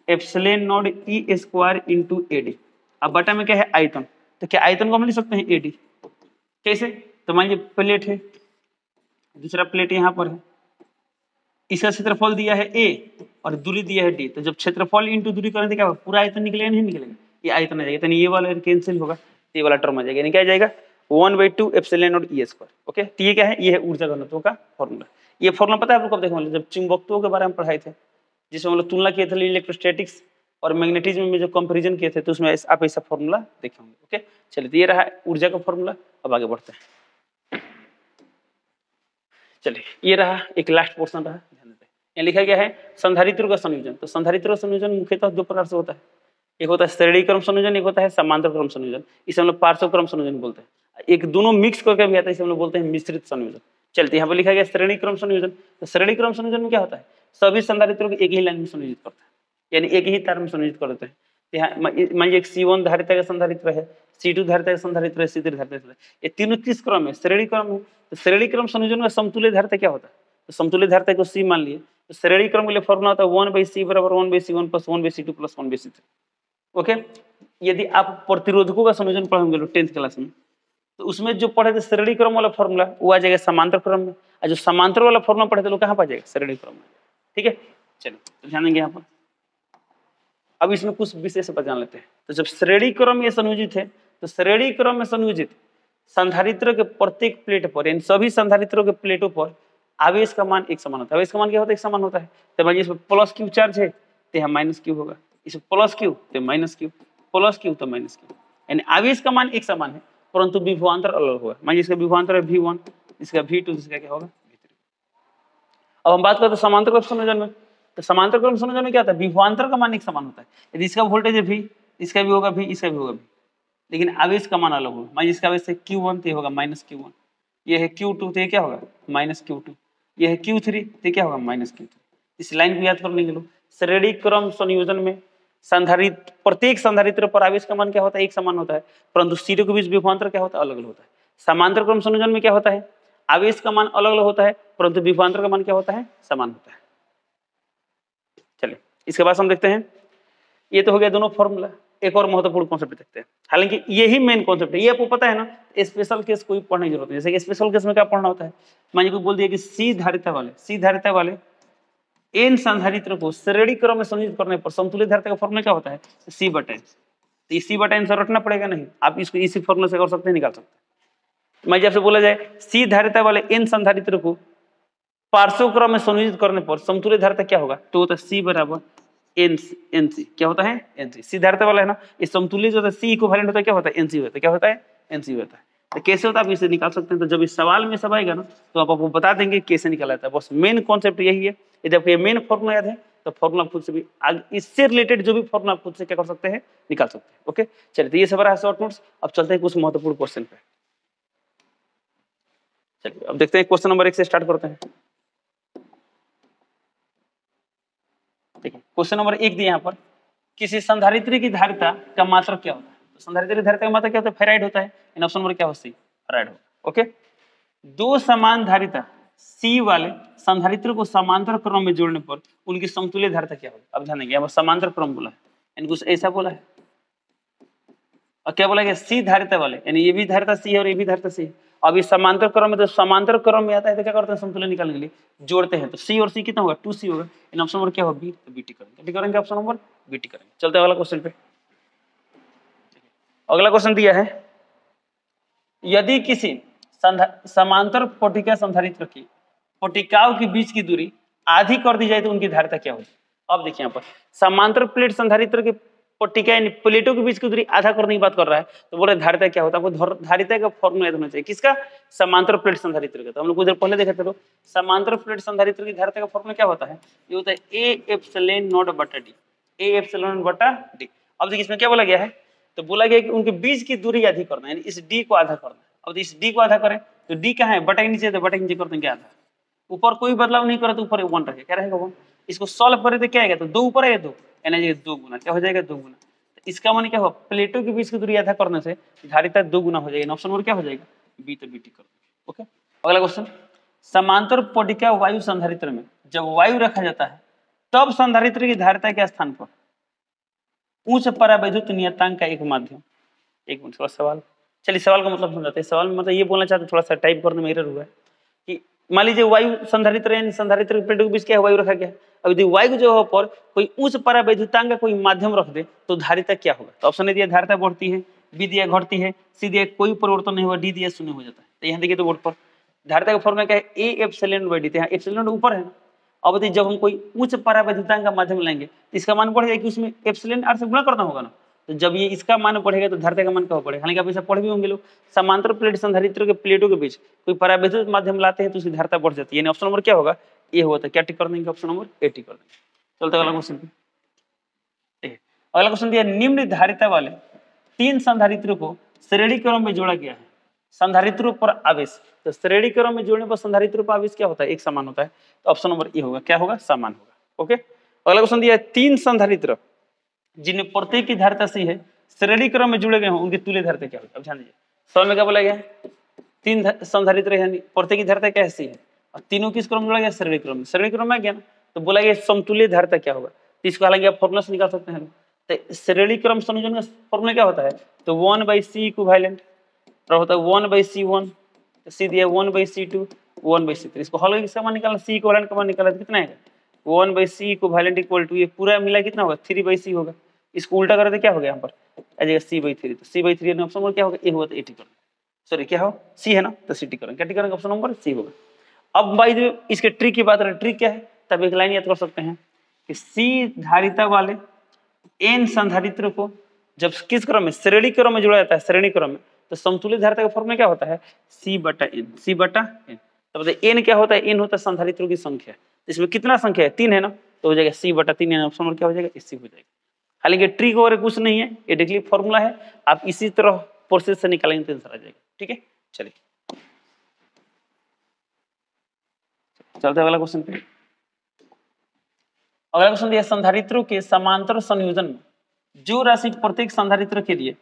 epsilon not e square into a d. अब बटा में क्या है आयतन, तो क्या आयतन को हम लिख सकते हैं एडी। कैसे, तो मान लीजिए प्लेट है, दूसरा प्लेट यहाँ पर है, इसका क्षेत्रफल दिया है ए और दूरी दिया है डी। तो जब क्षेत्रफल इंटू दूरी करेंगे क्या होगा, पूरा आयतन निकलेगा नहीं निकलेगा, ये आयतन आ जाएगा, तो ये वाला कैंसिल होगा, ये वाला टर्म आ जाएगा, यानी क्या आ जाएगा 1/2 epsilon not e square. Okay तो ये क्या है, ये है ऊर्जा घनत्व का फॉर्मूला। ये फॉर्मूला पता है आपको कब देखा, जब चुंबकत्व के बारे में पढ़ाए थे, जिसमें हम लोग तुलना किए थे इलेक्ट्रोस्टैटिक्स और मैग्नेटिज्म में जो कंपैरिजन किए थे, तो उसमें आप ऐसा फॉर्मूला देखे होंगे। ओके चलिए, तो ये रहा ऊर्जा का फॉर्मूला। अब आगे बढ़ते हैं, चलिए ये रहा एक लास्ट पोर्शन रहा, ध्यान देते हैं। यहाँ लिखा गया है संधारित्र का संयोजन। तो संधारित्र का संयोजन मुख्यतः दो प्रकार से होता है, एक होता है श्रेणी क्रम संयोजन, एक होता है समांतर क्रम संयोजन। इसे हम लोग पार्श्व क्रम संयोजन बोलते हैं। एक दोनों मिक्स करके भी आता है, इसे हम लोग बोलते हैं मिश्रित संयोजन। चलते यहाँ पर लिखा गया श्रेणी क्रम संयोजन। तो श्रेणी क्रम संयोजन में क्या होता है, सभी संधारित्रों को एक ही लाइन में संयोजित करता है, यानी एक ही तार में संयोजित कर देते हैं। यहाँ मान लीजिए एक C1 धारिता का संधारित्र है, C2 धारिता का संधारित्र है, C3 धारिता का, ये तीनों किस क्रम है, श्रेणी क्रम है। तो श्रेणी क्रम संयोजन में समतुल्य धारिता क्या होता है, तो समतुल्य धारिता को C मान लिए, तो श्रेणी क्रम के लिए फॉर्मूला होता है 1/C बराबर 1/C1 plus 1/C2 plus 1/C3। Okay, यदि आप प्रतिरोधकों का संयोजन पढ़ेंगे 10th क्लास में, तो उसमें जो पढ़े थे श्रेणी क्रम वाला फॉर्मूला वो आ जाएगा समांतर क्रम में, और जो समांतर वाला फॉर्मूला पढ़े थे लोग कहाँ पा जाएगा, श्रेणी क्रम में। ठीक है, चलो तो ध्यान देंगे यहाँ पर। अब इसमें कुछ विशेष बात जान लेते हैं। तो जब श्रेणी क्रम में संयोजित है, तो श्रेणी क्रम में संयोजित संधारित्र के प्रत्येक प्लेट पर यानी सभी संधारित्रों के प्लेटों पर आवेश का मान एक समान होता है। आवेश का मान क्या होता है, एक समान होता है। तो मान लीजिए इसमें प्लस क्यू चार्ज है तो यहाँ माइनस क्यू होगा, इसमें प्लस क्यू तो माइनस क्यू, प्लस क्यू तो माइनस क्यू, यानी आवेश का मान एक समान है परंतु विभवांतर अलग होगा। मान लीजिए इसका विभवांतर है V1, इसका V2, इसका क्या होगा V3। अब हम बात करते हैं समांतर क्रम संयोजन में। तो समांतर क्रम संयोजन में क्या होता है, विभवांतर का मान एक समान होता है। यदि इसका वोल्टेज है V, इसका भी होगा V, इसका भी होगा V, लेकिन आवेश का मान अलग होगा। मान लीजिए इसका आवेश है Q1 तो ये होगा माइनस Q1, ये है Q2 तो ये क्या होगा माइनस Q2, ये है Q3 तो क्या होगा माइनस Q3। इस लाइन को याद कर लेंगे लोग। श्रेणी क्रम संयोजन में संधारित्र प्रत्येक संधारित्र पर आवेश का मान क्या होता है, एक समान होता है, परंतु सिरों के बीच विभवांतर क्या होता है, अलग अलग होता है। समांतर क्रम संयोजन में क्या होता है, आवेश का मान अलग अलग होता है परंतु विभवांतर का मान क्या होता है, समान होता है। चलिए इसके बाद हम देखते हैं, ये तो हो गया दोनों फॉर्मूला। एक और महत्वपूर्ण कॉन्सेप्ट देखते हैं, हालांकि यही मेन कॉन्सेप्ट है, ये आपको पता है ना। स्पेशल केस कोई पढ़ने की जरूरत नहीं। जैसे कि स्पेशल केस में क्या पढ़ना होता है, मान लीजिए बोल दिया कि सी धारिता वाले एन संधारित्र को श्रेणी क्रम में संयोजित करने पर समतुल्य धारिता का फॉर्मूला क्या होता है, C बटा N। तो ये C बटा N से रटना पड़ेगा नहीं, आप इसको इसी फॉर्मूला से कर सकते हैं, निकाल सकते हैं। मान लीजिए आपसे बोला जाए सी धारिता वाले एन संधारित्र को पार्श्व क्रम में संयोजित करने पर समतुल्य धारिता क्या होगा, तो होता है C बराबर NC। क्या होता है NC, सी धारिता वाला है ना, ये समतुल्य जो होता है C इक्विवेलेंट होता है क्या होता है NC होता है, क्या होता है NC होता है। तो कैसे होता है आप इसे निकाल सकते हैं। तो जब इस सवाल में सब आएगा ना तो आप आपको बता देंगे कैसे निकाला जाता है। बस मेन कॉन्सेप्ट यही है। यदि आपको ये मेन फॉर्मूला याद है तो फॉर्मूला खुद से भी इससे रिलेटेड जो भी फॉर्मूला खुद से क्या कर सकते हैं, निकाल सकते हैं। ओके चलिए, तो ये सब रहा शॉर्ट नोट्स। अब चलते हैं कुछ महत्वपूर्ण क्वेश्चन पे। चलिए अब देखते हैं क्वेश्चन नंबर 1 से स्टार्ट करते हैं। देखिए क्वेश्चन नंबर 1 दिया यहाँ पर, किसी संधारित्री की धारिता का मात्रक क्या होता है। तो संधारित्री की धारिता का मात्रक क्या होता है, फेराइड होता है। इन ऑप्शन नंबर क्या हो सी, फेराइड होगा। ओके, दो समान धारिता सी वाले संधारित्र को समांतर क्रम में जोड़ने पर उनकी समतुल्य धारिता क्या होगी। अब ध्यान देंगे, यहाँ पर समांतर क्रम बोला है, यानी कुछ ऐसा बोला है। और क्या बोला गया, सी धारिता वाले, यानी ये भी धारिता सी है और ये भी धारिता सी है। अब ये समांतर क्रम में, तो समांतर क्रम में आता है तो क्या करते हैं, समतुल्य निकालने के लिए जोड़ते हैं। तो सी और सी कितना होगा, 2c होगा। इन ऑप्शन नंबर क्या होगा, बी। तो बीटी करेंगे, टी करेंगे ऑप्शन नंबर बीटी करेंगे। चलते हैं अगला क्वेश्चन पे। अगला क्वेश्चन दिया है, यदि किसी समांतर पट्टिका संधारित्र की पट्टिकाओं के बीच की दूरी आधी कर दी जाए तो उनकी धारिता क्या होगी। अब देखिए यहाँ पर समांतर प्लेट संधारित्र की पट्टिका यानी प्लेटों के बीच की दूरी आधा करने की बात कर रहा है। तो बोले धारिता क्या होता है, आपको धारिता का फॉर्मूला याद होना चाहिए। किसका, समांतर प्लेट संधारित्र का। तो हम लोग कुछ देर पहले देखे थे, तो समांतर प्लेट संधारित्र की धारिता का फॉर्मूला क्या होता है, ये होता है ए एप्सिलॉन नॉट बटा डी, ए एप्सिलॉन बटा डी। अब देखिए इसमें क्या बोला गया है, तो बोला गया कि उनके बीच की दूरी आधी करना है, यानी इस डी को आधा करना है। अब इस डी को आधा करें तो डी कहाँ है, बटा के नीचे, तो बटा के नीचे कर देंगे आधा। ऊपर कोई बदलाव नहीं करे तो ऊपर 1 रहेगा, क्या रहेगा 1। इसको सॉल्व करें तो क्या आएगा, तो 2 ऊपर आएगा, 2 यानी 2 गुना क्या हो जाएगा, 2 गुना। तो इसका मान क्या होगा, प्लेटों के बीच की दूरी आधा करने से धारिता 2 गुना हो जाएगा। ऑप्शन नंबर क्या हो जाएगा, बी। तो बीटी कर देंगे। ओके, अगला क्वेश्चन, समांतर पट्टिका वायु संधारित्र में जब वायु रखा जाता है तब संधारित्र की धारिता के स्थान पर उच्च परावैद्युत नियतांक का एक माध्यम। एक मिनट, थोड़ा सवाल, चलिए सवाल का मतलब समझाते हैं। सवाल में मतलब ये बोलना चाहते हैं, थोड़ा सा टाइप करने में एरर हुआ है कि मान लीजिए वायु संधारित्र यानी संधारित्र प्लेटों के बीच क्या है, वायु रखा गया। अब यदि वायु जो है पर कोई उच्च परावैद्युतांक का कोई माध्यम रख दे तो धारिता क्या होगा। तो ऑप्शन ए दिया धारिता बढ़ती है, बी दिया घटती है, सी दिया कोई परिवर्तन नहीं हुआ, डी दिया शून्य हो जाता है। तो यहाँ देखिए तो बोर्ड पर धारिता का फॉर्मूला क्या है, ए एप्सिलॉन बाई डी। यहाँ एप्सिलॉन ऊपर है। अब यदि जब हम कोई उच्च परावैद्युतांक का माध्यम लेंगे तो इसका मान बढ़ेगा कि उसमें एप्सिलॉन आर से गुणा करना होगा ना। तो जब ये इसका मान बढ़ेगा तो धारिता का मान क्या बढ़ेगा। हालांकि आप ऐसा पढ़ भी होंगे लोग, समांतर प्लेट संधारित्र के प्लेटों के बीच कोई परावैद्युत माध्यम लाते हैं तो उसकी धारिता बढ़ जाती है। यानी ऑप्शन नंबर क्या होगा, ए होता है। क्या टिक कर देंगे, ऑप्शन नंबर ए टिक कर देंगे। चलते अगला क्वेश्चन पे। अगला क्वेश्चन दिया, निम्न धारिता वाले 3 संधारित्रों को श्रेणी क्रम में जोड़ा गया है, संधारित्रों पर आवेश। तो श्रेणी क्रम में जोड़ने पर संधारित्रों पर आवेश क्या होता है, एक समान होता है। तो ऑप्शन नंबर ए होगा, क्या होगा, समान होगा। ओके, अगला क्वेश्चन दिया है, 3 संधारित्र जिन्हें प्रत्येक की धारिता सी है श्रेणी क्रम में जुड़े गए हों उनकी तुल्य धारिता क्या होगी। अब ध्यान दीजिए, सवाल में क्या बोला गया है, 3 संधारित्र यानी प्रत्येक की धारिता क्या है, सी है, और तीनों किस क्रम में जुड़ा गया, श्रेणी क्रम में। श्रेणी क्रम में आ गया ना, तो बोला गया समतुल्य धारिता क्या होगा। तो इसको हालांकि आप फॉर्मूला से निकाल सकते हैं। तो श्रेणी क्रम संयोजन का फॉर्मूला क्या होता है, तो 1/c इक्विवेलेंट और होता है 1/c1, सी दिया 1/c2, 1/c3। इसको हल किसका मान निकालना, सी इक्विवेलेंट का मान निकाला तो कितना आएगा, 1/c इक्विवेलेंट इक्वल टू ये पूरा मिला कितना होगा, 3/c होगा। इसको उल्टा करें तो क्या हो गया, यहाँ पर आ जाएगा c/3। तो c/3 ऑप्शन नंबर क्या होगा, ए होगा, तो ए टी करेंगे। सॉरी क्या हो, सी है ना, तो सी टी करेंगे। क्या टी करेंगे, ऑप्शन नंबर सी होगा। अब बाई द वे इसके ट्रिक की बात करें, ट्रिक क्या है, तब एक लाइन याद कर सकते हैं कि सी धारिता वाले एन संधारित्र को जब किस क्रम में, श्रेणी क्रम में जोड़ा जाता है, श्रेणी क्रम में, तो समतुल्य धारिता का फॉर्मूला क्या होता है, c/n, c/n। तब एन क्या होता है, एन होता है संधारित्रों की संख्या। इसमें कितना संख्या है, 3 है ना, तो हो जाएगा c/3। ऑप्शन नंबर क्या हो जाएगा, इसी हो जाएगा। हालांकि ट्रिक और कुछ नहीं है, ये डायरेक्टली फॉर्मूला है, आप इसी तरह प्रोसेस से निकालेंगे तो आंसर आ जाएगा। ठीक है, चलिए चलते हैं अगला क्वेश्चन पे। अगला क्वेश्चन दिया, संधारित्रों के समांतर संयोजन में जो राशि प्रत्येक संधारित्र के लिए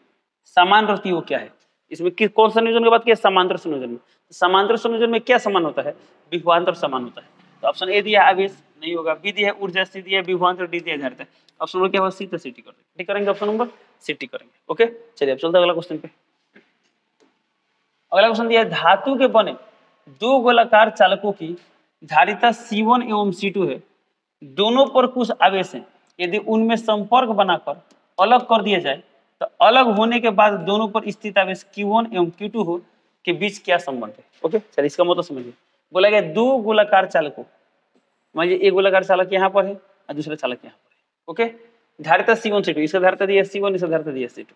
समान रहती है वो क्या है। इसमें कौन सा संयोजन की बात की है, समांतर संयोजन में। समांतर संयोजन में क्या समान होता है, विभवांतर समान होता है। तो ऑप्शन ए दिया आवेश, नहीं होगा, बी दिया ऊर्जा, सी दिया विभवांतर, डी दिया धारिता। ऑप्शन नंबर क्या होगा, सी। तो सी टी कर देंगे, ठीक करेंगे, ऑप्शन नंबर सी टी करेंगे। ओके, चलिए अब चलते हैं अगला क्वेश्चन पे। अगला क्वेश्चन दिया, धातु के बने 2 गोलाकार चालकों की धारिता C1 एवं C2 है, दोनों पर कुछ आवेश हैं, यदि उनमें संपर्क बनाकर अलग कर दिया जाए तो अलग होने के बाद दोनों पर स्थित आवेश Q1 एवं Q2 हो के बीच क्या संबंध है। ओके, चलिए इसका मतलब समझिए। बोला गया 2 गोलाकार चालकों, मान लीजिए एक गोलाकार चालक यहाँ पर है और दूसरा चालक यहाँ पर है। ओके, धारिता C1 C2, इसका धारिता दिया C1, इसका धारिता दिया C2।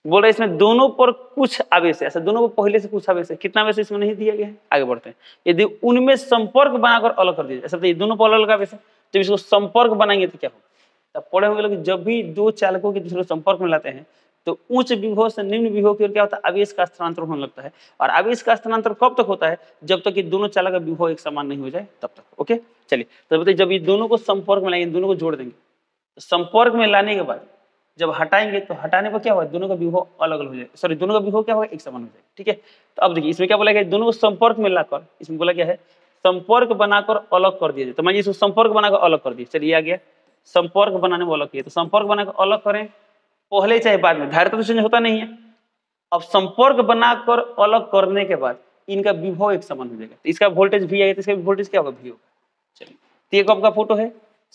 बोल रहे इसमें दोनों पर कुछ आवेश है, ऐसा दोनों पर पहले से कुछ आवेश है, कितना आवेश इसमें नहीं दिया गया है। आगे बढ़ते हैं, यदि उनमें संपर्क बनाकर अलग कर दिया, ऐसा तो ये दोनों पर अलग आवेश है, जब इसको संपर्क बनाएंगे तो क्या होगा। तब पढ़े होंगे लोग, जब भी दो चालकों के दूसरे संपर्क में लाते हैं तो उच्च विभव से निम्न विभव की ओर क्या होता है, आवेश का स्थानांतरण होने लगता है। और आवेश का स्थानांतरण कब तक होता है, जब तक कि दोनों चालक का विभव एक समान नहीं हो जाए तब तक। ओके चलिए, तो बताइए जब ये दोनों को संपर्क में लाएंगे, दोनों को जोड़ देंगे, तो संपर्क में लाने के बाद जब हटाएंगे तो हटाने पर क्या होगा, दोनों का विभव अलग अलग हो जाएगा, सॉरी दोनों का विभव क्या होगा, एक समान हो जाएगा। ठीक है, तो अब देखिए इसमें क्या बोला गया, दोनों को संपर्क में लाकर, इसमें बोला गया है संपर्क बनाकर अलग कर दिया जाए। तो मानिए इसको संपर्क बनाकर अलग कर दिए, चलिए आ गया संपर्क बनाने में अलग किया, तो संपर्क बनाकर अलग करें पहले चाहे बाद में, धारिता तो चेंज होता नहीं है। अब संपर्क बनाकर अलग करने के बाद इनका विभव एक समान हो जाएगा, तो इसका वोल्टेज भी आएगा, तो इसका वोल्टेज क्या होगा, भी होगा। चलिए, तो ये कब का फोटो है,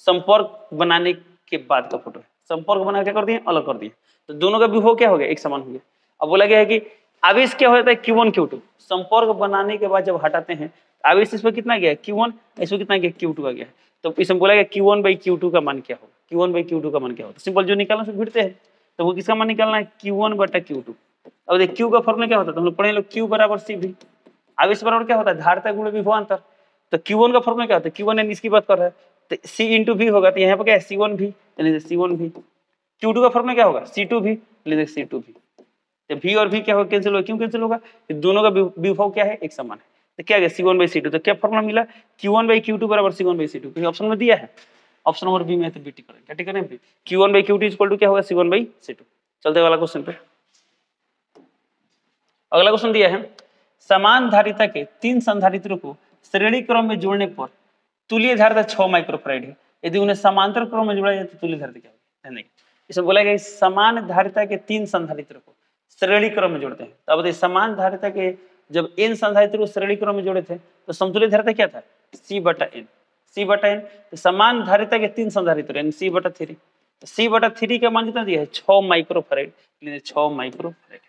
संपर्क बनाने के बाद का फोटो है। संपर्क बना क्या कर दिए, अलग कर दिए, तो दोनों का विभव क्या हो गया, एक समान हो गया। अब बोला गया है कि आवेश क्या होता है, Q1 Q2, संपर्क बनाने के बाद जब हटाते हैं आवेश इसमें कितना गया, Q1, इसमें कितना गया, Q2 आ गया है। तो इसमें बोला गया Q1/Q2 का मान क्या होगा, Q1/Q2 का मान क्या होता है, सिंपल जो निकालना से भिड़ते हैं, तो वो किसका मान निकालना है, Q1/Q2। अब देखिए Q का फॉर्मूला क्या होता है, तो हम लोग पढ़े लोग Q बराबर CV, आवेश बराबर क्या होता है, धारिता गुणा विभवांतर। तो Q1 का फॉर्मूला क्या होता है, Q1 यानी इसकी बात कर रहा है, तो C इंटू V होगा, तो यहाँ पर क्या है C1 भी, यानी C1 भी। Q2 का फॉर्मूला क्या होगा, C2 भी, यानी C2 भी। तो V और V क्या होगा, कैंसिल होगा, क्यों कैंसिल होगा, दोनों का विभव क्या है, एक समान है। तो क्या गया C1/C2, तो क्या फॉर्मूला मिला, Q1/Q2 बराबर C1/C2, ऑप्शन में दिया है, ऑप्शन नंबर बी में, तो बीटी करेंगे, क्या टिक करें, Q1/Q2 इक्वल टू क्या होगा, C1/C2। चलते वाला क्वेश्चन पे, अगला क्वेश्चन दिया है, समान धारिता के 3 संधारित्रों को श्रेणी क्रम में जोड़ने पर तुल्य धारिता 6 माइक्रोफैराड है, यदि उन्हें समांतर क्रम में जोड़ा जाए तो तुल्य धारिता क्या होगी। नहीं, इसमें बोला गया समान धारिता के 3 संधारित्रों को श्रेणी क्रम में जोड़ते हैं। तो अब देखिए समान धारिता के जब n संधारित्र को श्रेणी क्रम में जोड़े थे तो समतुल्य धारिता क्या था, C/n, C/n। तो समान धारिता के 3 संधारित्र यानी C/3, तो C/3 का मान कितना दिया है, 6 माइक्रोफैराड, 6 माइक्रोफैराड।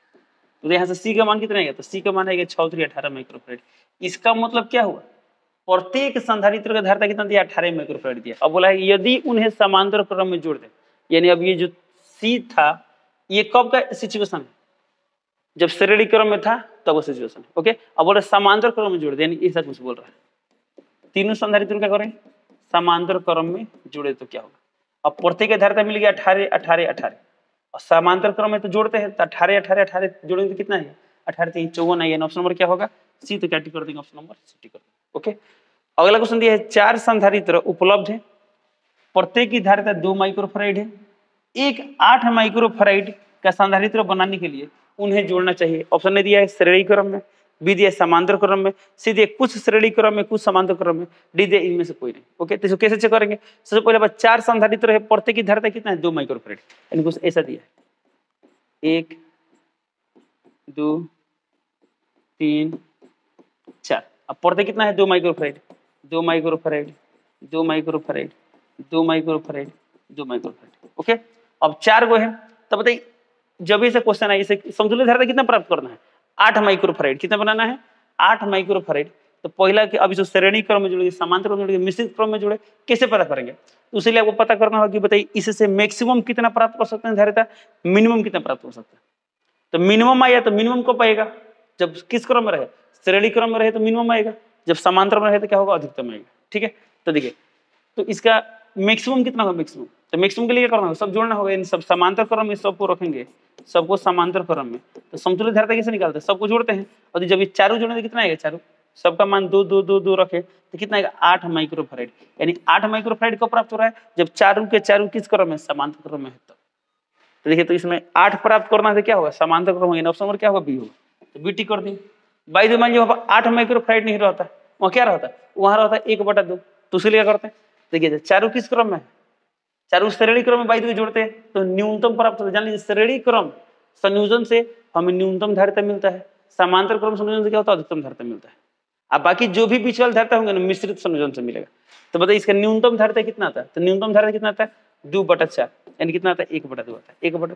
तो यहाँ से C का मान कितना आएगा, तो C का मान आएगा 6×3 18 माइक्रोफैराड। इसका मतलब क्या हुआ, प्रत्येक संधारित्र का धारिता कितना दिया, 18 माइक्रोफैराड दिया। अब बोला है यदि उन्हें समांतर क्रम में जोड़ दे, यानी अब ये जो C था ये कब का सिचुएशन है, जब श्रेणी क्रम में था तब वो सिचुएशन है। ओके, अब बोले समांतर क्रम में जोड़ दे, यानी ऐसा कुछ बोल रहा है, तीनों संधारित्र क्या करें, समांतर क्रम में जुड़े तो क्या होगा। अब प्रत्येक का धारिता मिल गया 18 18 18, और समांतर क्रम में तो जोड़ते हैं, तो 18 18 18 जोड़ेंगे तो कितना है, 18 3 54 है, ऑप्शन नंबर क्या होगा, सी। तो क्या टिक कर देंगे, ऑप्शन नंबर सी टिक कर देंगे। ओके, अगला क्वेश्चन दिया है, 4 संधारित्र उपलब्ध है, प्रत्येक की धारिता 2 माइक्रोफैराड है, एक 8 माइक्रोफैराड का संधारित्र बनाने के लिए उन्हें जोड़ना चाहिए। ऑप्शन ने दिया है श्रेणी क्रम में, बी दिया समांतर क्रम में, सी दिया कुछ श्रेणी क्रम में कुछ समांतर क्रम में, डी दिया इनमें से कोई नहीं। ओके, तो इसको कैसे चेक करेंगे, सबसे पहले बात 4 संधारित्र है, प्रत्येक की धारिता कितना है, 2 माइक्रोफैराड, यानी कुछ ऐसा दिया है 1 2 3 4। अब प्रत्येक कितना है, 2 microfarad, 2 microfarad 2 microfarad 2 microfarad 2 microfarad. Okay, अब 4 गो है, तब बताइए जब इसे क्वेश्चन है, इसे समतुल्य धारिता कितना प्राप्त करना है, 8 माइक्रोफैराड, कितना बनाना है, 8 माइक्रोफैराड। तो पहला कि अब इसे श्रेणी क्रम में जोड़िए, समांतर क्रम में जोड़िए, मिश्रित क्रम में जोड़े, कैसे पता करेंगे, तो उसके लिए आपको पता करना होगा कि बताइए इससे मैक्सिमम कितना प्राप्त कर सकते हैं धारिता, मिनिमम कितना प्राप्त कर सकते हैं। तो मिनिमम आया तो मिनिमम कब आएगा, जब किस क्रम में रहे, श्रेणी क्रम में रहे तो मिनिमम आएगा, जब समांतर में रहे तो क्या होगा, अधिकतम आएगा। ठीक है, तो देखिए तो इसका मैक्सिमम कितना होगा, मैक्सिमम, तो मैक्सिमम के लिए क्या करना होगा, सब जोड़ना होगा, इन सब समांतर क्रम में सबको रखेंगे, सबको समांतर क्रम में, तो समतुल्य धारिता कैसे निकालते हैं, सबको जोड़ते हैं, और जब ये चारों जोड़ने तो कितना आएगा, चारों सबका मान 2 2 2 2 रखे तो कितना आएगा, 8 माइक्रोफैराड, यानी 8 माइक्रोफैराड कब प्राप्त हो रहा है, जब चारों के चारों किस क्रम में, समांतर क्रम में है। तो देखिए तो इसमें 8 प्राप्त करना है तो क्या होगा, समांतर क्रम होगा, ऑप्शन नंबर क्या होगा, बी होगा, तो बी टिक कर दी। बाई द मान जो 8 माइक्रोफैराड नहीं रहता, वहाँ क्या रहता है, वहाँ रहता है 1/2, तो उसके लिए क्या करते हैं, देखिए चारों किस क्रम में है, चारों श्रेणी क्रम में बाई द जोड़ते हैं तो न्यूनतम प्राप्त होता है। जान लीजिए श्रेणी क्रम संयोजन से हमें न्यूनतम धारिता मिलता है, समांतर क्रम संयोजन से क्या होता है, अधिकतम धारिता मिलता है। अब बाकी जो भी बीच वाला धारिता होंगे ना मिश्रित संयोजन से मिलेगा। तो बताइए इसका न्यूनतम धारिता कितना आता है, तो न्यूनतम धारिता कितना आता है, 2/4, यानी कितना आता है, 1/2 आता है, 1/2।